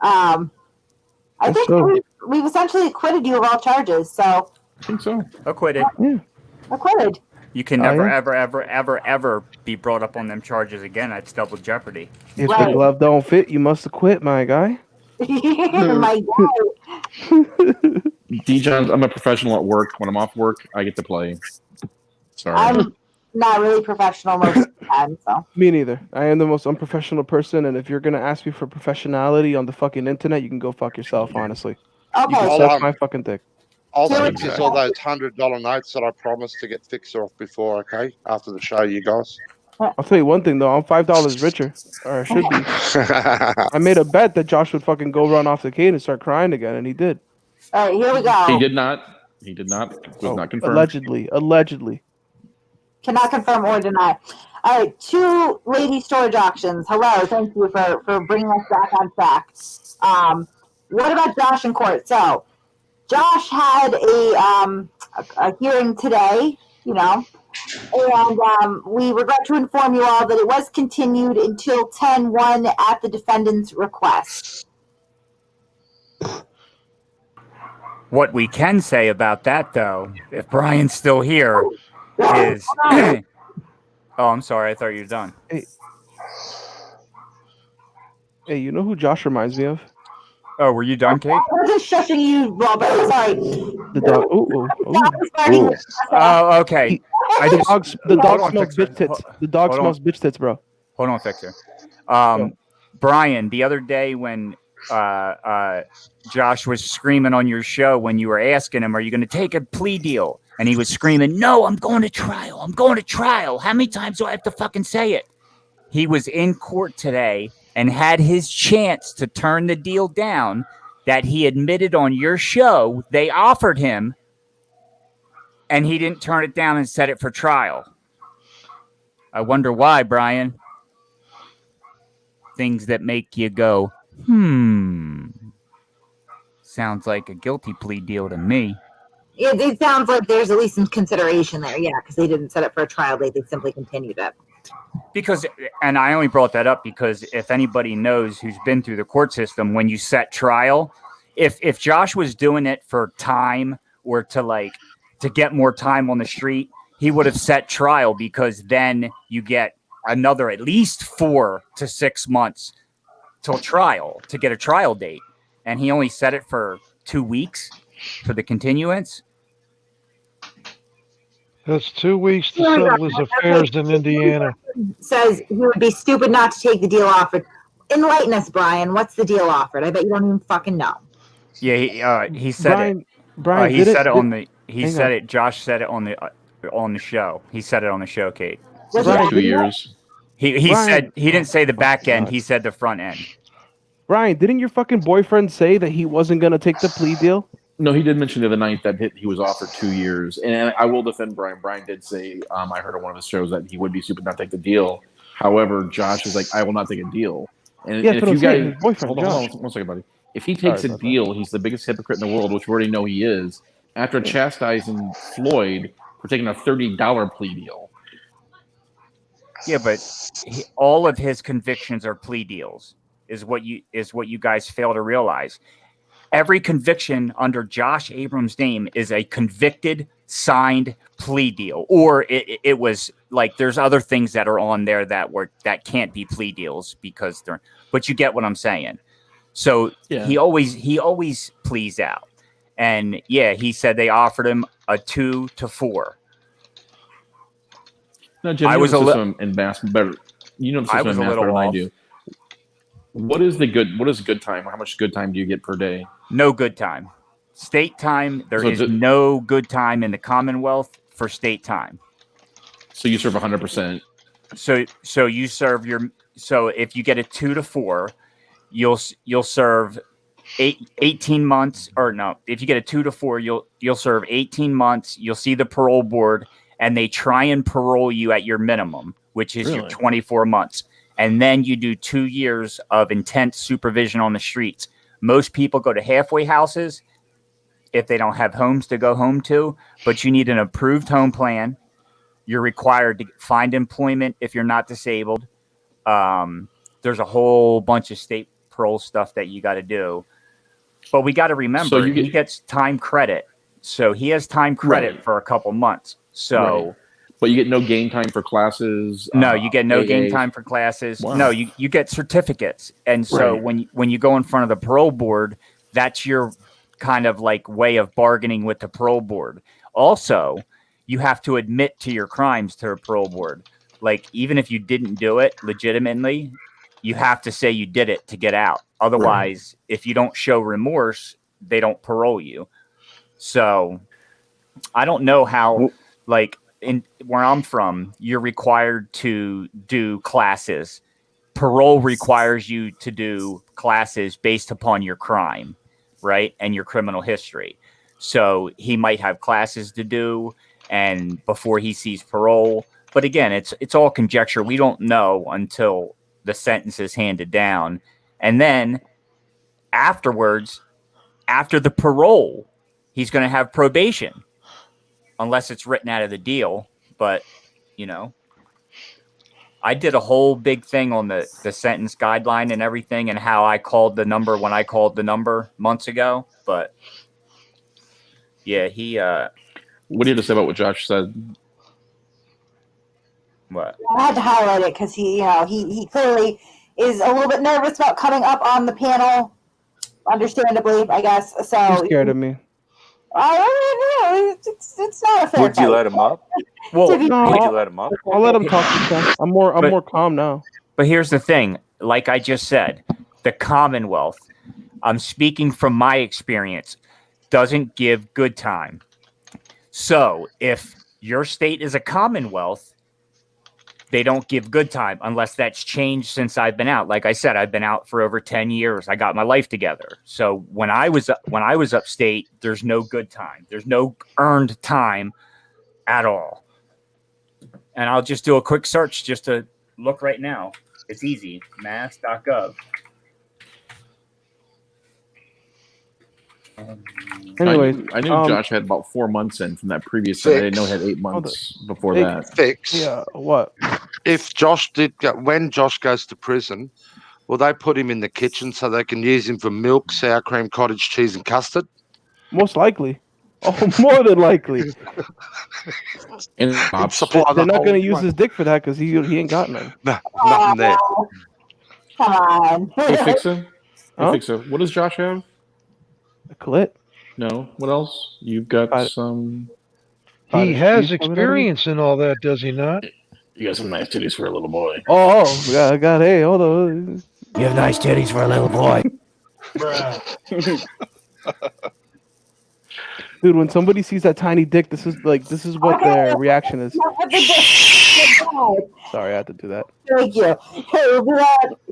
I think we've essentially acquitted you of all charges. So. I think so. Acquitted. Yeah. Acquitted. You can never, ever be brought up on them charges again. That's double jeopardy. If the glove don't fit, you must acquit, my guy. My God. D-Johns, I'm a professional at work. When I'm off work, I get to play. Sorry. I'm not really professional most of the time, so. Me neither. I am the most unprofessional person, and if you're gonna ask me for professionality on the fucking internet, you can go fuck yourself, honestly. Okay. That's my fucking dick. I'll fix this all those $100 notes that I promised to get Fixah off before, okay? After the show, you guys. I'll tell you one thing though, I'm $5 richer, or I should be. I made a bet that Josh would fucking go run off the cane and start crying again, and he did. All right, here we go. He did not. He did not. It was not confirmed. Allegedly. Cannot confirm or deny. All right, 2 lady storage auctions. Hello, thank you for bringing us back on track. What about Josh in court? So, Josh had a hearing today, you know, and we regret to inform you all that it was continued until 10/1 at the defendant's request. What we can say about that, though, if Brian's still here, is... Oh, I'm sorry. I thought you were done. Hey, you know who Josh reminds me of? Oh, were you done, Kate? I was just shushing you, Robert. Sorry. The dog. Oh, okay. The dog smells bitch tits. The dog smells bitch tits, bro. Hold on, Fixer. Brian, the other day when Josh was screaming on your show when you were asking him, are you going to take a plea deal? And he was screaming, no, I'm going to trial. I'm going to trial. How many times do I have to fucking say it? He was in court today and had his chance to turn the deal down that he admitted on your show they offered him, and he didn't turn it down and set it for trial. I wonder why, Brian. Things that make you go, sounds like a guilty plea deal to me. It sounds like there's at least some consideration there, yeah, because they didn't set it for a trial date. They simply continued it. Because, and I only brought that up because if anybody knows who's been through the court system, when you set trial, if Josh was doing it for time or to get more time on the street, he would have set trial, because then you get another at least 4 to 6 months till trial to get a trial date. And he only set it for 2 weeks for the continuance. That's 2 weeks to settle his affairs in Indiana. Says he would be stupid not to take the deal offered. Enlighten us, Brian. What's the deal offered? I bet you don't even fucking know. Yeah, he said Brian, it. Brian, He said it on the. Josh said it on the show. He said it on the show, Kate. So 2 years. He said he didn't say the back end. He said the front end. Brian, didn't your fucking boyfriend say that he wasn't gonna take the plea deal? No, he did mention the other night that he was offered 2 years, and I will defend Brian. Brian did say, I heard on one of his shows that he would be stupid not to take the deal. However, Josh is like, I will not take a deal. And if you guys, hold on 1 second, buddy. If he takes a deal, he's the biggest hypocrite in the world, which we already know he is. After chastising Floyd for taking a $30 plea deal. Yeah, but all of his convictions are plea deals. Is what you guys fail to realize. Every conviction under Josh Abrams' name is a convicted, signed plea deal, or it was like there's other things that are on there that can't be plea deals because they're. But you get what I'm saying. So he always pleads out, and he said they offered him a 2 to 4. No, Jim, I was a little better. You know the system better than I do. What is good time? How much good time do you get per day? No good time. State time, there is no good time in the Commonwealth for state time. So you serve 100%. So you serve so if you get a 2 to 4, you'll serve 18 months, or no, if you get a 2 to 4, you'll serve 18 months. You'll see the parole board, and they try and parole you at your minimum, which is your 24 months. And then you do 2 years of intense supervision on the streets. Most people go to halfway houses if they don't have homes to go home to, but you need an approved home plan. You're required to find employment if you're not disabled. There's a whole bunch of state parole stuff that you got to do. But we got to remember, he gets time credit. So he has time credit for a couple months. So, but you get no game time for classes. No, you get no game time for classes. Wow. No, you get certificates. And so when you go in front of the parole board, that's your kind of like way of bargaining with the parole board. Also, you have to admit to your crimes to a parole board. Like, even if you didn't do it legitimately, you have to say you did it to get out. Otherwise, if you don't show remorse, they don't parole you. So I don't know how, like, in where I'm from, you're required to do classes. Parole requires you to do classes based upon your crime, right? And your criminal history. So he might have classes to do and before he sees parole. But again, it's all conjecture. We don't know until the sentence is handed down. And then afterwards, after the parole, he's going to have probation. Unless it's written out of the deal. But, I did a whole big thing on the sentence guideline and everything and how I called the number when I called the number months ago. But, yeah, he... what do you have to say about what Josh said? What? I had to highlight it because he clearly is a little bit nervous about coming up on the panel, understandably, I guess. So He's scared of me. It's not a fair Would you let him up? Well, would you let him up? I'll let him talk to stuff. I'm more calm now. But here's the thing. Like I just said, the Commonwealth, I'm speaking from my experience, doesn't give good time. So if your state is a Commonwealth, they don't give good time unless that's changed since I've been out. Like I said, I've been out for over 10 years. I got my life together. So when I was upstate, there's no good time. There's no earned time at all. And I'll just do a quick search just to look right now. It's easy. mass.gov. Anyways, I knew Josh had about 4 months in from that previous. I didn't know he had 8 months before that. Fix. Yeah, what? If Josh when Josh goes to prison, Will they put him in the kitchen so they can use him for milk, sour cream, cottage cheese, and custard? Most likely. Oh, more than likely. And They're not going to use his dick for that because he ain't got none. Nothing there. Come on. Hey, Fixah. Hey, Huh? Fixah. What does Josh have? A clit. No. What else? You've got some. He has experience in all that, does he not? You got some nice titties for a little boy. Oh, yeah, I got. Hey, hold on. You have nice titties for a little boy. Dude, when somebody sees that tiny dick, this is what their reaction is. Sorry, I had to do that. Thank you. Hey,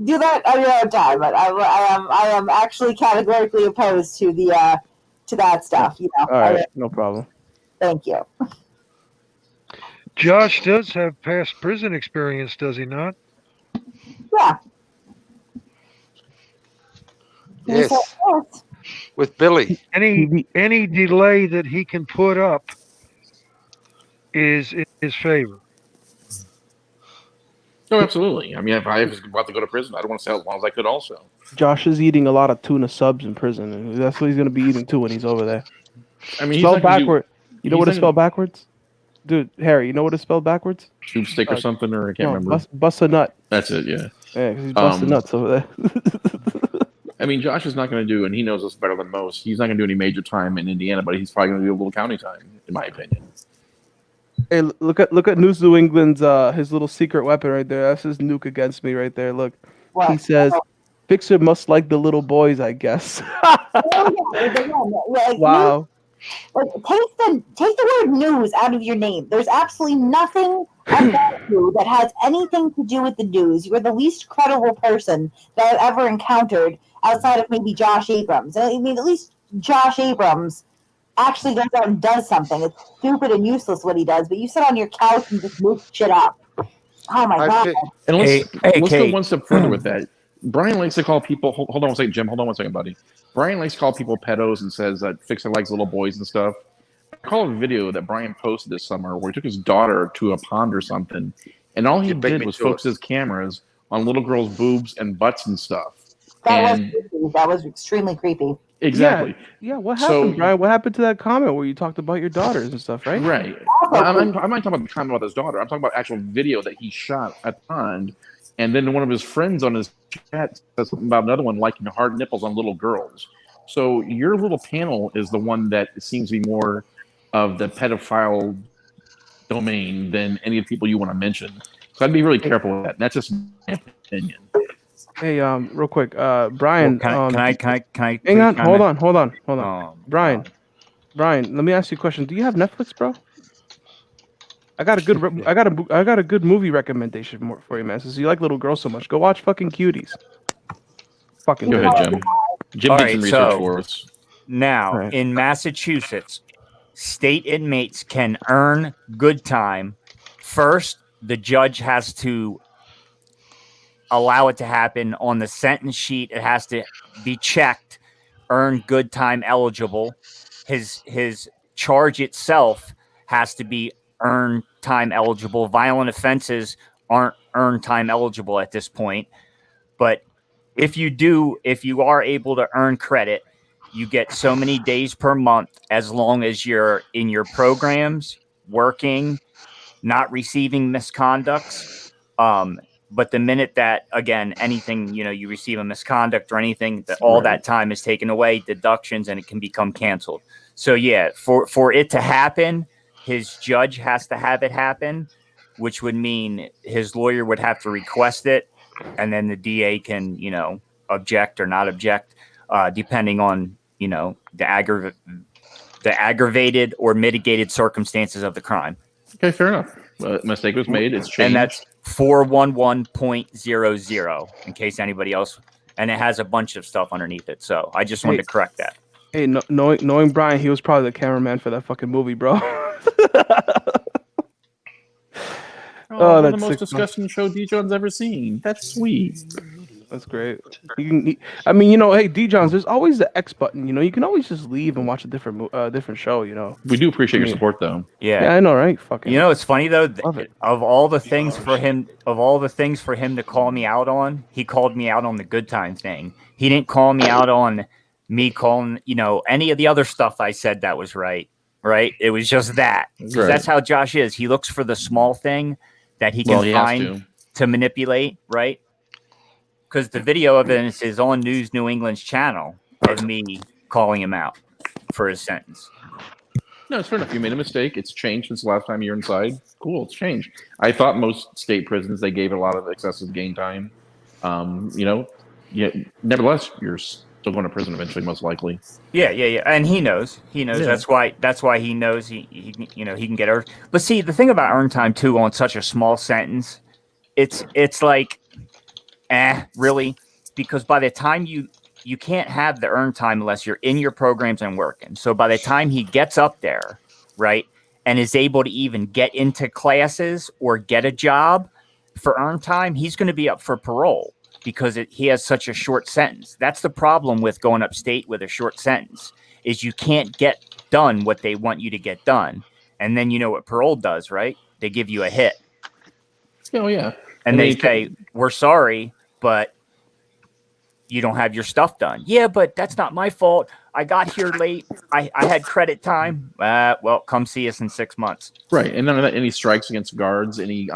do that on your own time. But I am actually categorically opposed to the to that stuff. You know. All right, no problem. Thank you. Josh does have past prison experience, does he not? Yeah. Yes. With Billy. Any delay that he can put up is in his favor. Oh, absolutely. I mean, if I was about to go to prison, I'd want to stay as long as I could also. Josh is eating a lot of tuna subs in prison, and that's what he's going to be eating too when he's over there. I mean, spelled backward. You know what it's spelled backwards? Dude, Harry, you know what it's spelled backwards? Tube stick or something, or I can't remember. Bust a nut. That's it, yeah. Yeah, 'cause he's busting nuts over there. I mean, Josh is not going to do, and he knows this better than most, he's not going to do any major time in Indiana, but he's probably going to do a little county time, in my opinion. Hey, look at News New England's his little secret weapon right there. That's his nuke against me right there. Look, What? he says, "Fixer must like the little boys, I guess." Wow. Like, take the word news out of your name. There's absolutely nothing about you that has anything to do with the news. You're the least credible person that I've ever encountered outside of maybe Josh Abrams. I mean, at least Josh Abrams actually goes out and does something. It's stupid and useless what he does, but you sit on your couch and just move shit up. Oh my God. And let's go one step further with that. Brian likes to call people, hold on one second, Jim, hold on one second, buddy. Brian likes to call people pedos and says that Fixer likes little boys and stuff. I call a video that Brian posted this summer where he took his daughter to a pond or something, and all he did was focus his cameras on little girls' boobs and butts and stuff. That was extremely creepy. Exactly. Yeah, what happened, Brian? What happened to that comment where you talked about your daughters and stuff, right? Right. I'm not talking about the comment about his daughter. I'm talking about actual video that he shot at the pond. And then one of his friends on his chat says something about another one liking hard nipples on little girls. So your little panel is the one that seems to be more of the pedophile domain than any of the people you want to mention. So I'd be really careful with that. That's just my opinion. Hey, real quick, Brian. Can I? Hang on, hold on. Brian, let me ask you a question. Do you have Netflix, bro? I got a good movie recommendation for you, man. Since you like little girls so much, go watch fucking Cuties. Fucking go ahead, Jim. Jim did some research for us. Now, in Massachusetts, state inmates can earn good time. First, the judge has to allow it to happen on the sentence sheet. It has to be checked, earn good time eligible. His charge itself has to be earn time eligible. Violent offenses aren't earn time eligible at this point. But if you are able to earn credit, you get so many days per month as long as you're in your programs, working, not receiving misconducts. But the minute that, again, anything, you receive a misconduct or anything, that all that time is taken away, deductions, and it can become canceled. So yeah, for it to happen, his judge has to have it happen, which would mean his lawyer would have to request it, and then the DA can, object or not object, depending on, the aggravated or mitigated circumstances of the crime. Okay, fair enough. Mistake was made. It's changed. And that's 411.00 in case anybody else, and it has a bunch of stuff underneath it. So I just wanted to correct that. Hey, knowing Brian, he was probably the cameraman for that fucking movie, bro. One of the most disgusting show D. John's ever seen. That's sweet. That's great. I mean, hey, D Johns, there's always the X button. You can always just leave and watch a different show. We do appreciate your support, though. Yeah, I know, right? Fucking. It's funny though. Love it. Of all the things for him to call me out on, he called me out on the good time thing. He didn't call me out on me calling, any of the other stuff I said that was right. Right? It was just that. Right. That's how Josh is. He looks for the small thing that he can find to manipulate. Right? Because the video evidence is on News New England's channel of me calling him out for his sentence. No, it's fair enough. You made a mistake. It's changed since the last time you were inside. Cool, it's changed. I thought most state prisons, they gave a lot of excessive gain time. Nevertheless, you're still going to prison eventually, most likely. Yeah. And he knows. Yeah. That's why he knows he can get earned. But see, the thing about earned time too on such a small sentence, it's like, really? Because by the time you can't have the earned time unless you're in your programs and working. So by the time he gets up there, right, and is able to even get into classes or get a job for earned time, he's going to be up for parole because he has such a short sentence. That's the problem with going upstate with a short sentence, is you can't get done what they want you to get done. And then you know what parole does, right? They give you a hit. Oh, yeah. And they say, we're sorry, but you don't have your stuff done. Yeah, but that's not my fault. I got here late. I had credit time. Well, come see us in 6 months. Right. And none of that, any strikes against guards, any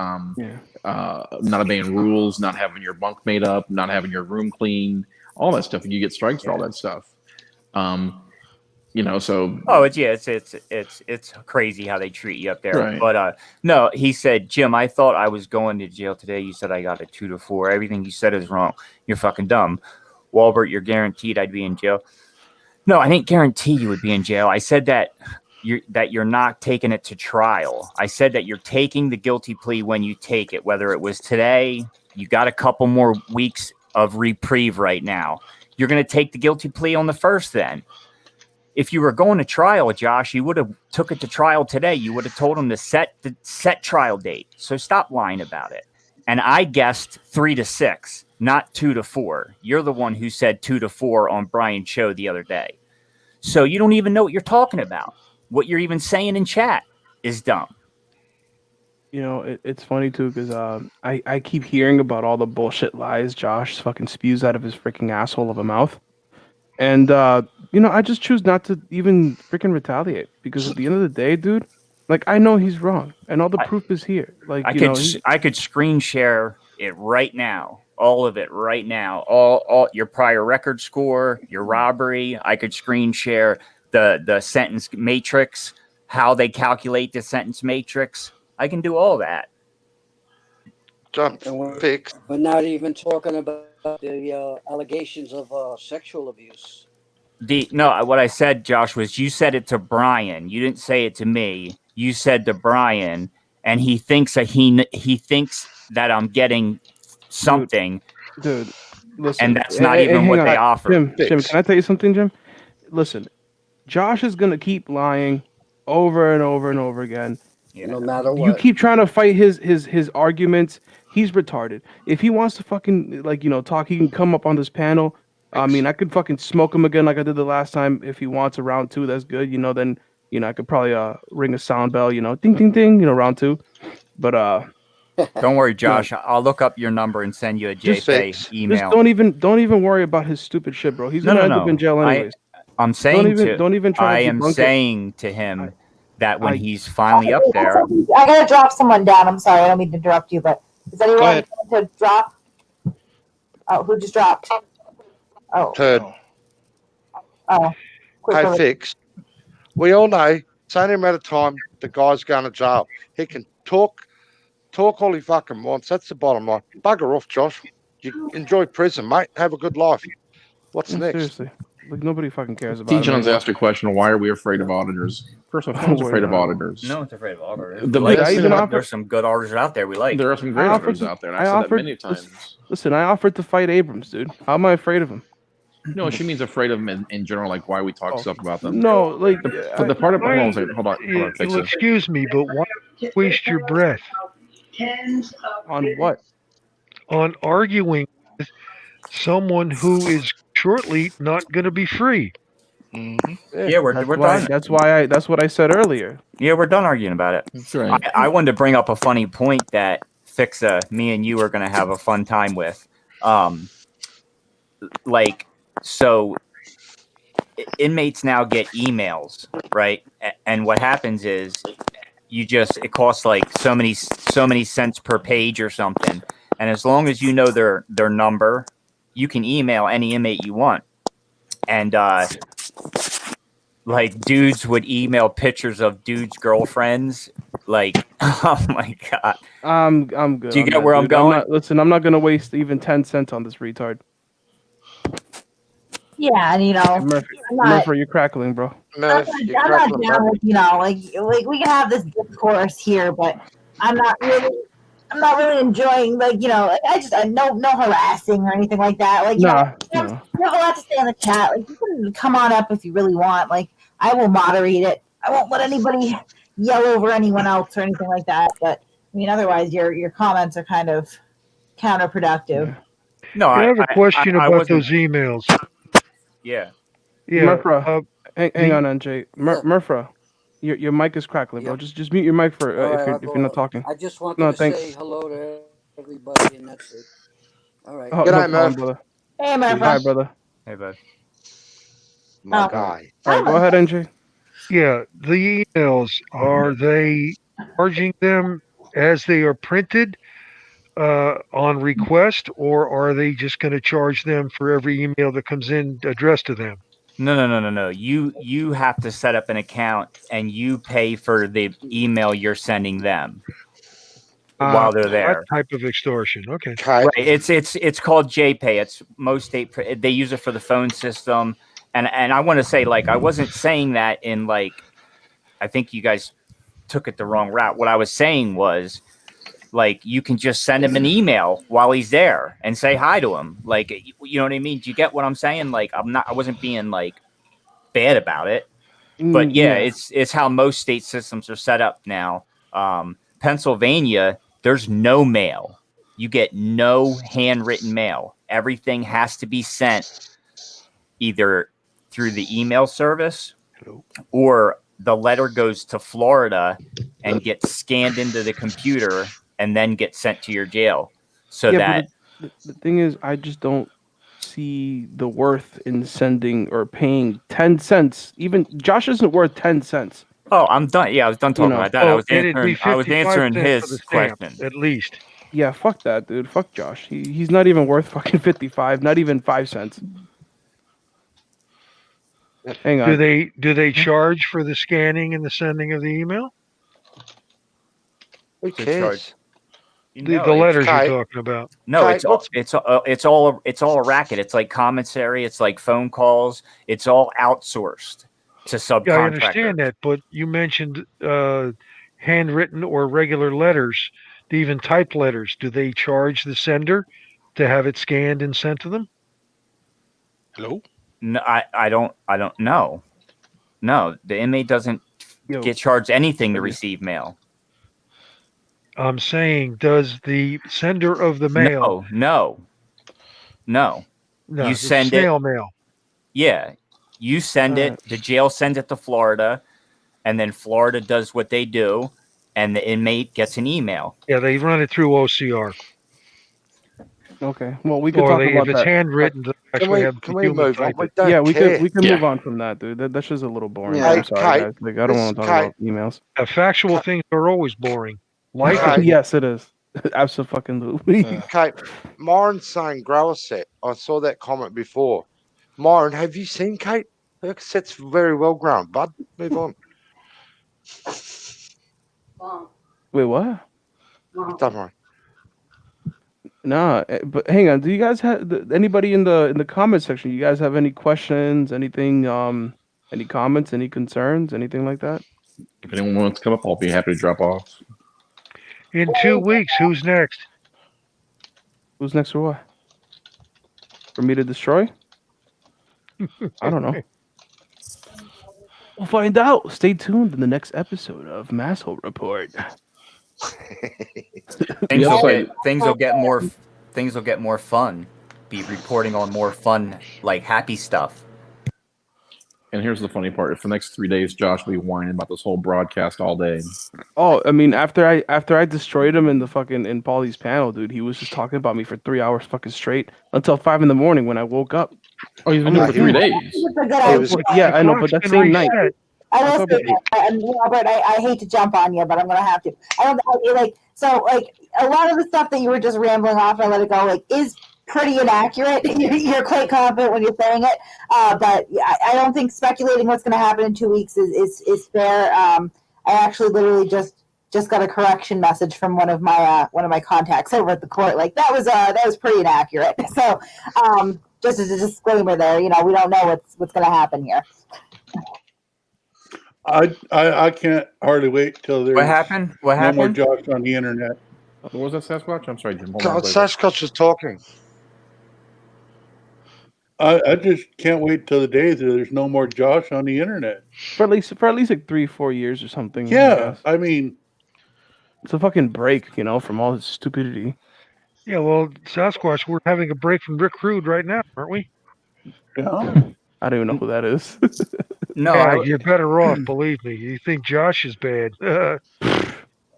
not obeying rules, not having your bunk made up, not having your room clean, all that stuff. And you get strikes for all that stuff. So. Oh, it's crazy how they treat you up there. Right. But no, he said, Jim, I thought I was going to jail today. You said I got a 2 to 4. Everything you said is wrong. You're fucking dumb. Walbert, you're guaranteed I'd be in jail. No, I didn't guarantee you would be in jail. I said that you're not taking it to trial. I said that you're taking the guilty plea when you take it, whether it was today, you got a couple more weeks of reprieve right now. You're going to take the guilty plea on the first then. If you were going to trial, Josh, you would have took it to trial today. You would have told him to set trial date. So stop lying about it. And I guessed 3 to 6, not 2 to 4. You're the one who said 2 to 4 on Brian's show the other day. So you don't even know what you're talking about. What you're even saying in chat is dumb. It's funny too because I keep hearing about all the bullshit lies Josh fucking spews out of his freaking asshole of a mouth. And, I just choose not to even freaking retaliate because at the end of the day, dude, like, I know he's wrong and all the proof is here. Like, I could screen share it right now. All of it right now. All your prior record score, your robbery. I could screen share the sentence matrix, how they calculate the sentence matrix. I can do all that. We're not even talking about the allegations of sexual abuse. What I said, Josh, was you said it to Brian. You didn't say it to me. You said to Brian, and he thinks that he thinks that I'm getting something. Dude, listen. And that's not even what they offer. Jim, can I tell you something, Jim? Listen, Josh is gonna keep lying over and over and over again. Yeah. No matter what. You keep trying to fight his arguments. He's retarded. If he wants to fucking talk, he can come up on this panel. I mean, I could fucking smoke him again like I did the last time. If he wants a round 2, that's good. Then I could probably ring a sound bell. Ding ding ding. Round 2. But don't worry, Josh. I'll look up your number and send you a JPay email. Just don't even worry about his stupid shit, bro. He's gonna end up in jail anyways. I'm saying don't even try. I am saying to him that when he's finally up there, I gotta drop someone down. I'm sorry, I don't mean to interrupt you, but is anyone going to drop? Oh, who just dropped? Oh, Turd. Oh, Hey, Fix. We all know it's only a matter of time the guy's going to jail. He can talk all he fucking wants. That's the bottom line. Bugger off, Josh. You enjoy prison, mate. Have a good life. What's next? Seriously. Like, nobody fucking cares about it. John's asked a question, why are we afraid of auditors? First of all, no one's afraid of auditors. No one's afraid of auditors. There's some good auditors out there we like. There are some great auditors out there, and I've said that many times. Listen, I offered to fight Abrams, dude. How am I afraid of him? No, she means afraid of them in general, like why we talk stuff about them. No, like... the part of... Hold on, You'll excuse me, but why waste your breath? On what? On arguing someone who is shortly not going to be free. Yeah, we're That's done. That's what I said earlier. Yeah, we're done arguing about it. That's right. I wanted to bring up a funny point that Fixah, me and you are going to have a fun time with. So inmates now get emails, right? And what happens is it costs like so many cents per page or something. And as long as you know their number, you can email any inmate you want. And like dudes would email pictures of dudes' girlfriends. Like, oh my god. I'm good. Do you get where I'm going? I'm not gonna waste even 10 cents on this retard. Yeah, and Murphy, you're crackling, bro. I'm not down with, like we can have this discourse here, but I'm not really enjoying, I just no harassing or anything like that. Like, you have a lot to say in the chat. Like, you can come on up if you really want. Like, I will moderate it. I won't let anybody yell over anyone else or anything like that. But I mean, otherwise, your comments are kind of counterproductive. No, I have a question about those emails. Yeah. Yeah. Murphy, hang on, NJ. Murphy, your mic is crackling, bro. Just mute your mic for if you're not talking. I just wanted to say hello to everybody, and that's it. All right. Good night, Murph. Brother. Hey, Murphy. Hi, brother. Hey, bud. My guy. All right, go ahead, NJ. Yeah, the emails, are they charging them as they are printed on request, or are they just going to charge them for every email that comes in addressed to them? No. You have to set up an account and you pay for the email you're sending them while they're there. That type of extortion. Okay. Right. It's called JPay. It's most state. They use it for the phone system. And I want to say, like, I wasn't saying that in, like, I think you guys took it the wrong route. What I was saying was, like, you can just send him an email while he's there and say hi to him. Like, you know what I mean? Do you get what I'm saying? Like, I wasn't being, like, bad about it. But yeah, it's how most state systems are set up now. Pennsylvania, there's no mail. You get no handwritten mail. Everything has to be sent either through the email service or the letter goes to Florida and gets scanned into the computer and then gets sent to your jail. So that the thing is, I just don't see the worth in sending or paying 10 cents. Even Josh isn't worth 10 cents. Oh, I'm done. Yeah, I was done talking about that. I was answering his stamp, question. at least. Yeah, fuck that, dude. Fuck Josh. He's not even worth fucking 55. Not even 5 cents. Hang on. Do they charge for the scanning and the sending of the email? Who cares? The letters you're talking about. No, it's all a racket. It's like commissary. It's like phone calls. It's all outsourced to subcontractors. Yeah, I understand that, but you mentioned handwritten or regular letters, even typed letters. Do they charge the sender to have it scanned and sent to them? Hello? No, I don't know. No, the inmate doesn't get charged anything to receive mail. I'm saying, does the sender of the mail? No. You send snail mail. Yeah, you send it. The jail sends it to Florida, and then Florida does what they do, and the inmate gets an email. Yeah, they run it through OCR. Okay. Well, we can talk about if it's that. handwritten, Can we move on? We don't Yeah, we care. can move on from that, dude. That's just a little boring. Yeah. I'm sorry, guys. Like, I don't want to talk about emails. Factual things are always boring. Like yes, it is. Absolutely. Okay, Myron's saying grower set. I saw that comment before. Myron, have you seen Kate? Her set's very well grown, bud. Move on. Wait, what? Don't worry. Nah, but hang on. Do you guys have anybody in the comment section? You guys have any questions? Anything? Any comments? Any concerns? Anything like that? If anyone wants to come up, I'll be happy to drop off. In 2 weeks, who's next? Who's next for what? For me to destroy? I don't know. We'll find out. Stay tuned in the next episode of Masshole Report. Things will get more fun. be reporting on more fun, like happy stuff. And here's the funny part: for the next 3 days, Josh will be whining about this whole broadcast all day. Oh, I mean, after I destroyed him in the fucking in Paulie's panel, dude, he was just talking about me for 3 hours fucking straight until 5 a.m. when I woke up. Oh, he's been doing it for 3 days. It's a good idea. Yeah, I know, but that same night. I will say, Robert, I hate to jump on you, but I'm gonna have to. I don't like a lot of the stuff that you were just rambling off and I let it go is pretty inaccurate. You're quite confident when you're saying it, but I don't think speculating what's going to happen in 2 weeks is fair. I actually literally just got a correction message from one of my contacts over at the court. Like that was pretty inaccurate. So just as a disclaimer there, we don't know what's going to happen here. I can't hardly wait till there's What happened? What no more happened? Josh on the internet. What was that, Sasquatch? I'm sorry, Jim. God, Sasquatch is talking. I just can't wait till the day that there's no more Josh on the internet. For at least like 3-4 years or something. Yeah, I mean, it's a fucking break, from all this stupidity. Yeah, well, Sasquatch, we're having a break from Rick Rude right now, aren't we? Yeah. I don't even know who that is. No, yeah, you're better off. Believe me. You think Josh is bad? I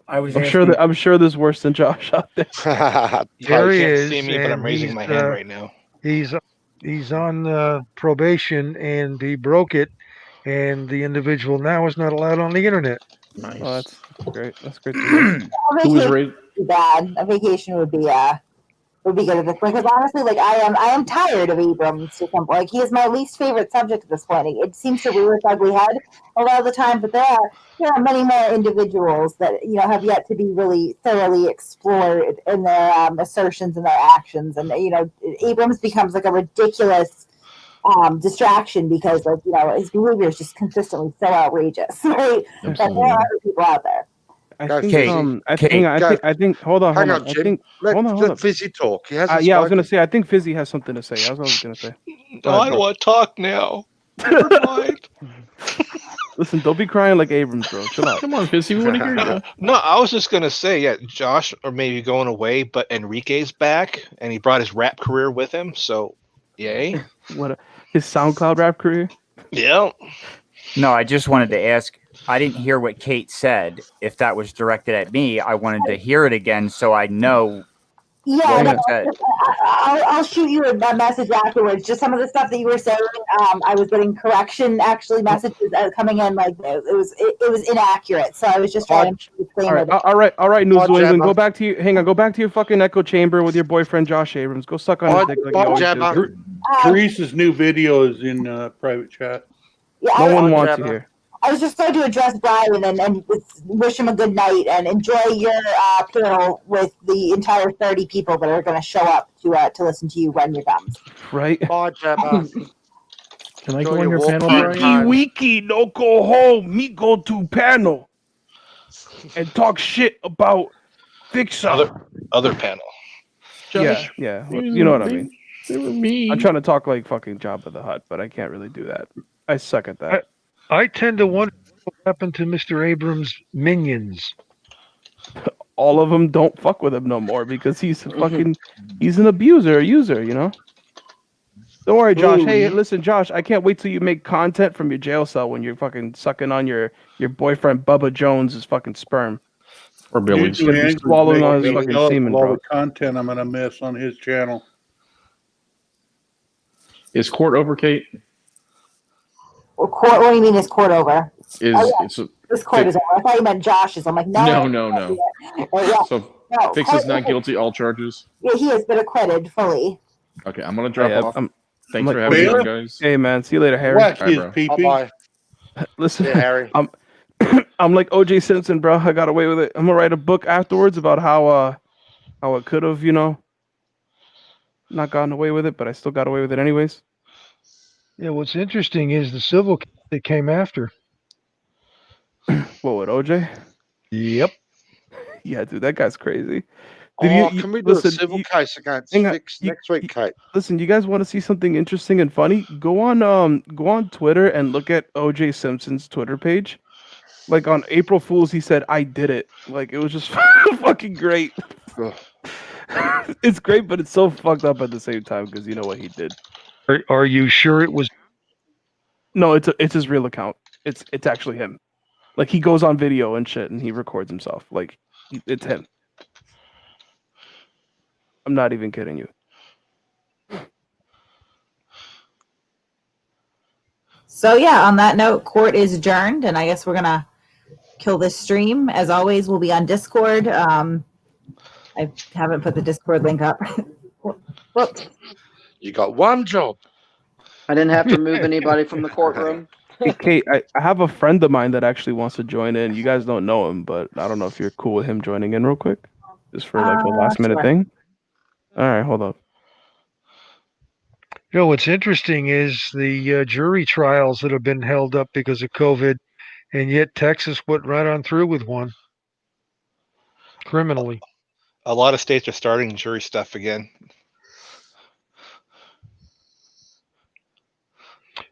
I'm sure there's worse than Josh out there. There he can't is. see me, but and I'm raising my hand right now. He's on probation, and he broke it, and the individual now is not allowed on the internet. Nice. Oh, that's great. That's great to hear. Who was raised? Bad. A vacation would be good at this point because honestly, like I am tired of Abrams to some point. Like he is my least favorite subject at this point. It seems to rear its ugly head a lot of the time, but there are many more individuals that have yet to be really thoroughly explored in their assertions and their actions. And Abrams becomes like a ridiculous distraction because his behavior is just consistently so outrageous, right? But there are other people out there. I think. Hold on. Jim. Let Fizzy talk. He hasn't I was spoken. gonna say. I think Fizzy has something to say. That's what I was gonna say. No, I don't want to talk now. Never mind. Listen, don't be crying like Abrams, bro. Chill out. Come on, Fizzy. We want to hear you. No, I was just gonna say, yeah, Josh or maybe going away, but Enrique's back, and he brought his rap career with him. So, yay! His SoundCloud rap career? Yeah. No, I just wanted to ask. I didn't hear what Kate said. If that was directed at me, I wanted to hear it again so I know. Yeah, what you said. I'll shoot you a message afterwards. Just some of the stuff that you were saying, I was getting correction messages coming in like it was inaccurate. So I was just trying to disclaim it. All right, News New England. Go back to your fucking echo chamber with your boyfriend Josh Abrams. Go suck on his dick like you always do. Teresa's new video is in private chat. Yeah, no one wants you here. I was just going to address Brian and wish him a good night and enjoy your panel with the entire 30 people that are going to show up to listen to you when you're done. Right? Bye, Jabba. Can I go on your panel, Brian? Wiki, no go home. Me go to panel and talk shit about Fixah. Other panel. Josh, yeah. You know what I mean. They were mean. I'm trying to talk like fucking Jabba the Hutt, but I can't really do that. I suck at that. I tend to wonder what happened to Mr. Abrams' minions. All of them don't fuck with him no more because he's an abuser, a user, Don't worry, Josh. Ooh. Hey, listen, Josh, I can't wait till you make content from your jail cell when you're fucking sucking on your boyfriend Bubba Jones's fucking sperm. Or Billy's. You're gonna be swallowing on his fucking semen, all bro. the content I'm gonna miss on his channel. Is court over, Kate? What do you mean is court over? This court is over. I thought you meant Josh's. I'm like, no. No. Yeah. So No, Fixah's not guilty, all charges? Yeah, he has been acquitted fully. Okay, I'm going to drop off. Thanks I'm for having me on, guys. Hey, man. See you later, Harry. Whack his pee-pee. Bye. Listen, Yeah, Harry. I'm like O.J. Simpson, bro. I got away with it. I'm going to write a book afterwards about how it could have, not gotten away with it, but I still got away with it anyways. Yeah, what's interesting is the civil case that came after. What, with OJ? Yep. Yeah, dude, that guy's crazy. Can we do a civil case against Fix next week, Kate? Listen, you guys want to see something interesting and funny? Go on Twitter and look at OJ Simpson's Twitter page. Like on April Fool's, he said, "I did it." Like it was just fucking great. It's great, but it's so fucked up at the same time because you know what he did. Are you sure it was? No, it's his real account. It's actually him. Like he goes on video and shit, and he records himself. Like it's him. I'm not even kidding you. So yeah, on that note, court is adjourned, and I guess we're gonna kill this stream. As always, we'll be on Discord. I haven't put the Discord link up. Whoops. You got one job. I didn't have to remove anybody from the courtroom. Hey, Kate, I have a friend of mine that actually wants to join in. You guys don't know him, but I don't know if you're cool with him joining in real quick, just for like a last minute sure. thing. All right, hold up. You know, what's interesting is the jury trials that have been held up because of COVID, and yet Texas went right on through with one criminally. A lot of states are starting jury stuff again.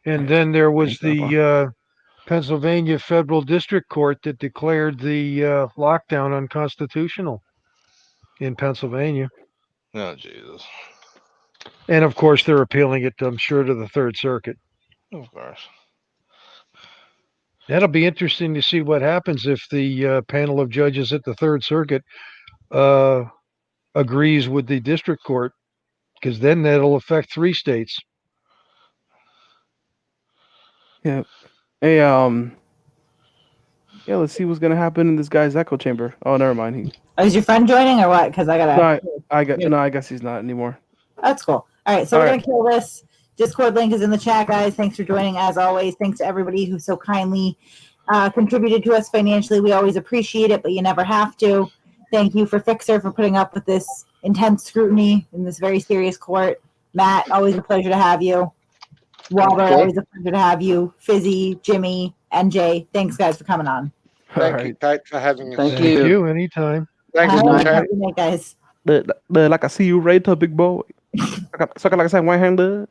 And then there was the Pennsylvania Federal District Court that declared the lockdown unconstitutional in Pennsylvania. Oh, Jesus. And of course, they're appealing it, I'm sure, to the Third Circuit. Of course. That'll be interesting to see what happens if the panel of judges at the Third Circuit agrees with the district court, because then that'll affect 3 states. Yeah. Hey, yeah, let's see what's gonna happen in this guy's echo chamber. Oh, never mind. Is your friend joining or what? Because I gotta. I guess he's not anymore. That's cool. All right, so we're gonna kill this. Discord link is in the chat, guys. Thanks for joining, as always. Thanks to everybody who so kindly contributed to us financially. We always appreciate it, but you never have to. Thank you for Fixer for putting up with this intense scrutiny in this very serious court. Matt, always a pleasure to have you. Walter, always a pleasure to have you. Fizzy, Jimmy, NJ, thanks, guys, for coming on. Thank you, Kate, for having us. Thank you. Anytime. Thanks, Have a Kate. good night, guys. Like I see you later, big boy. So like I said, one handed.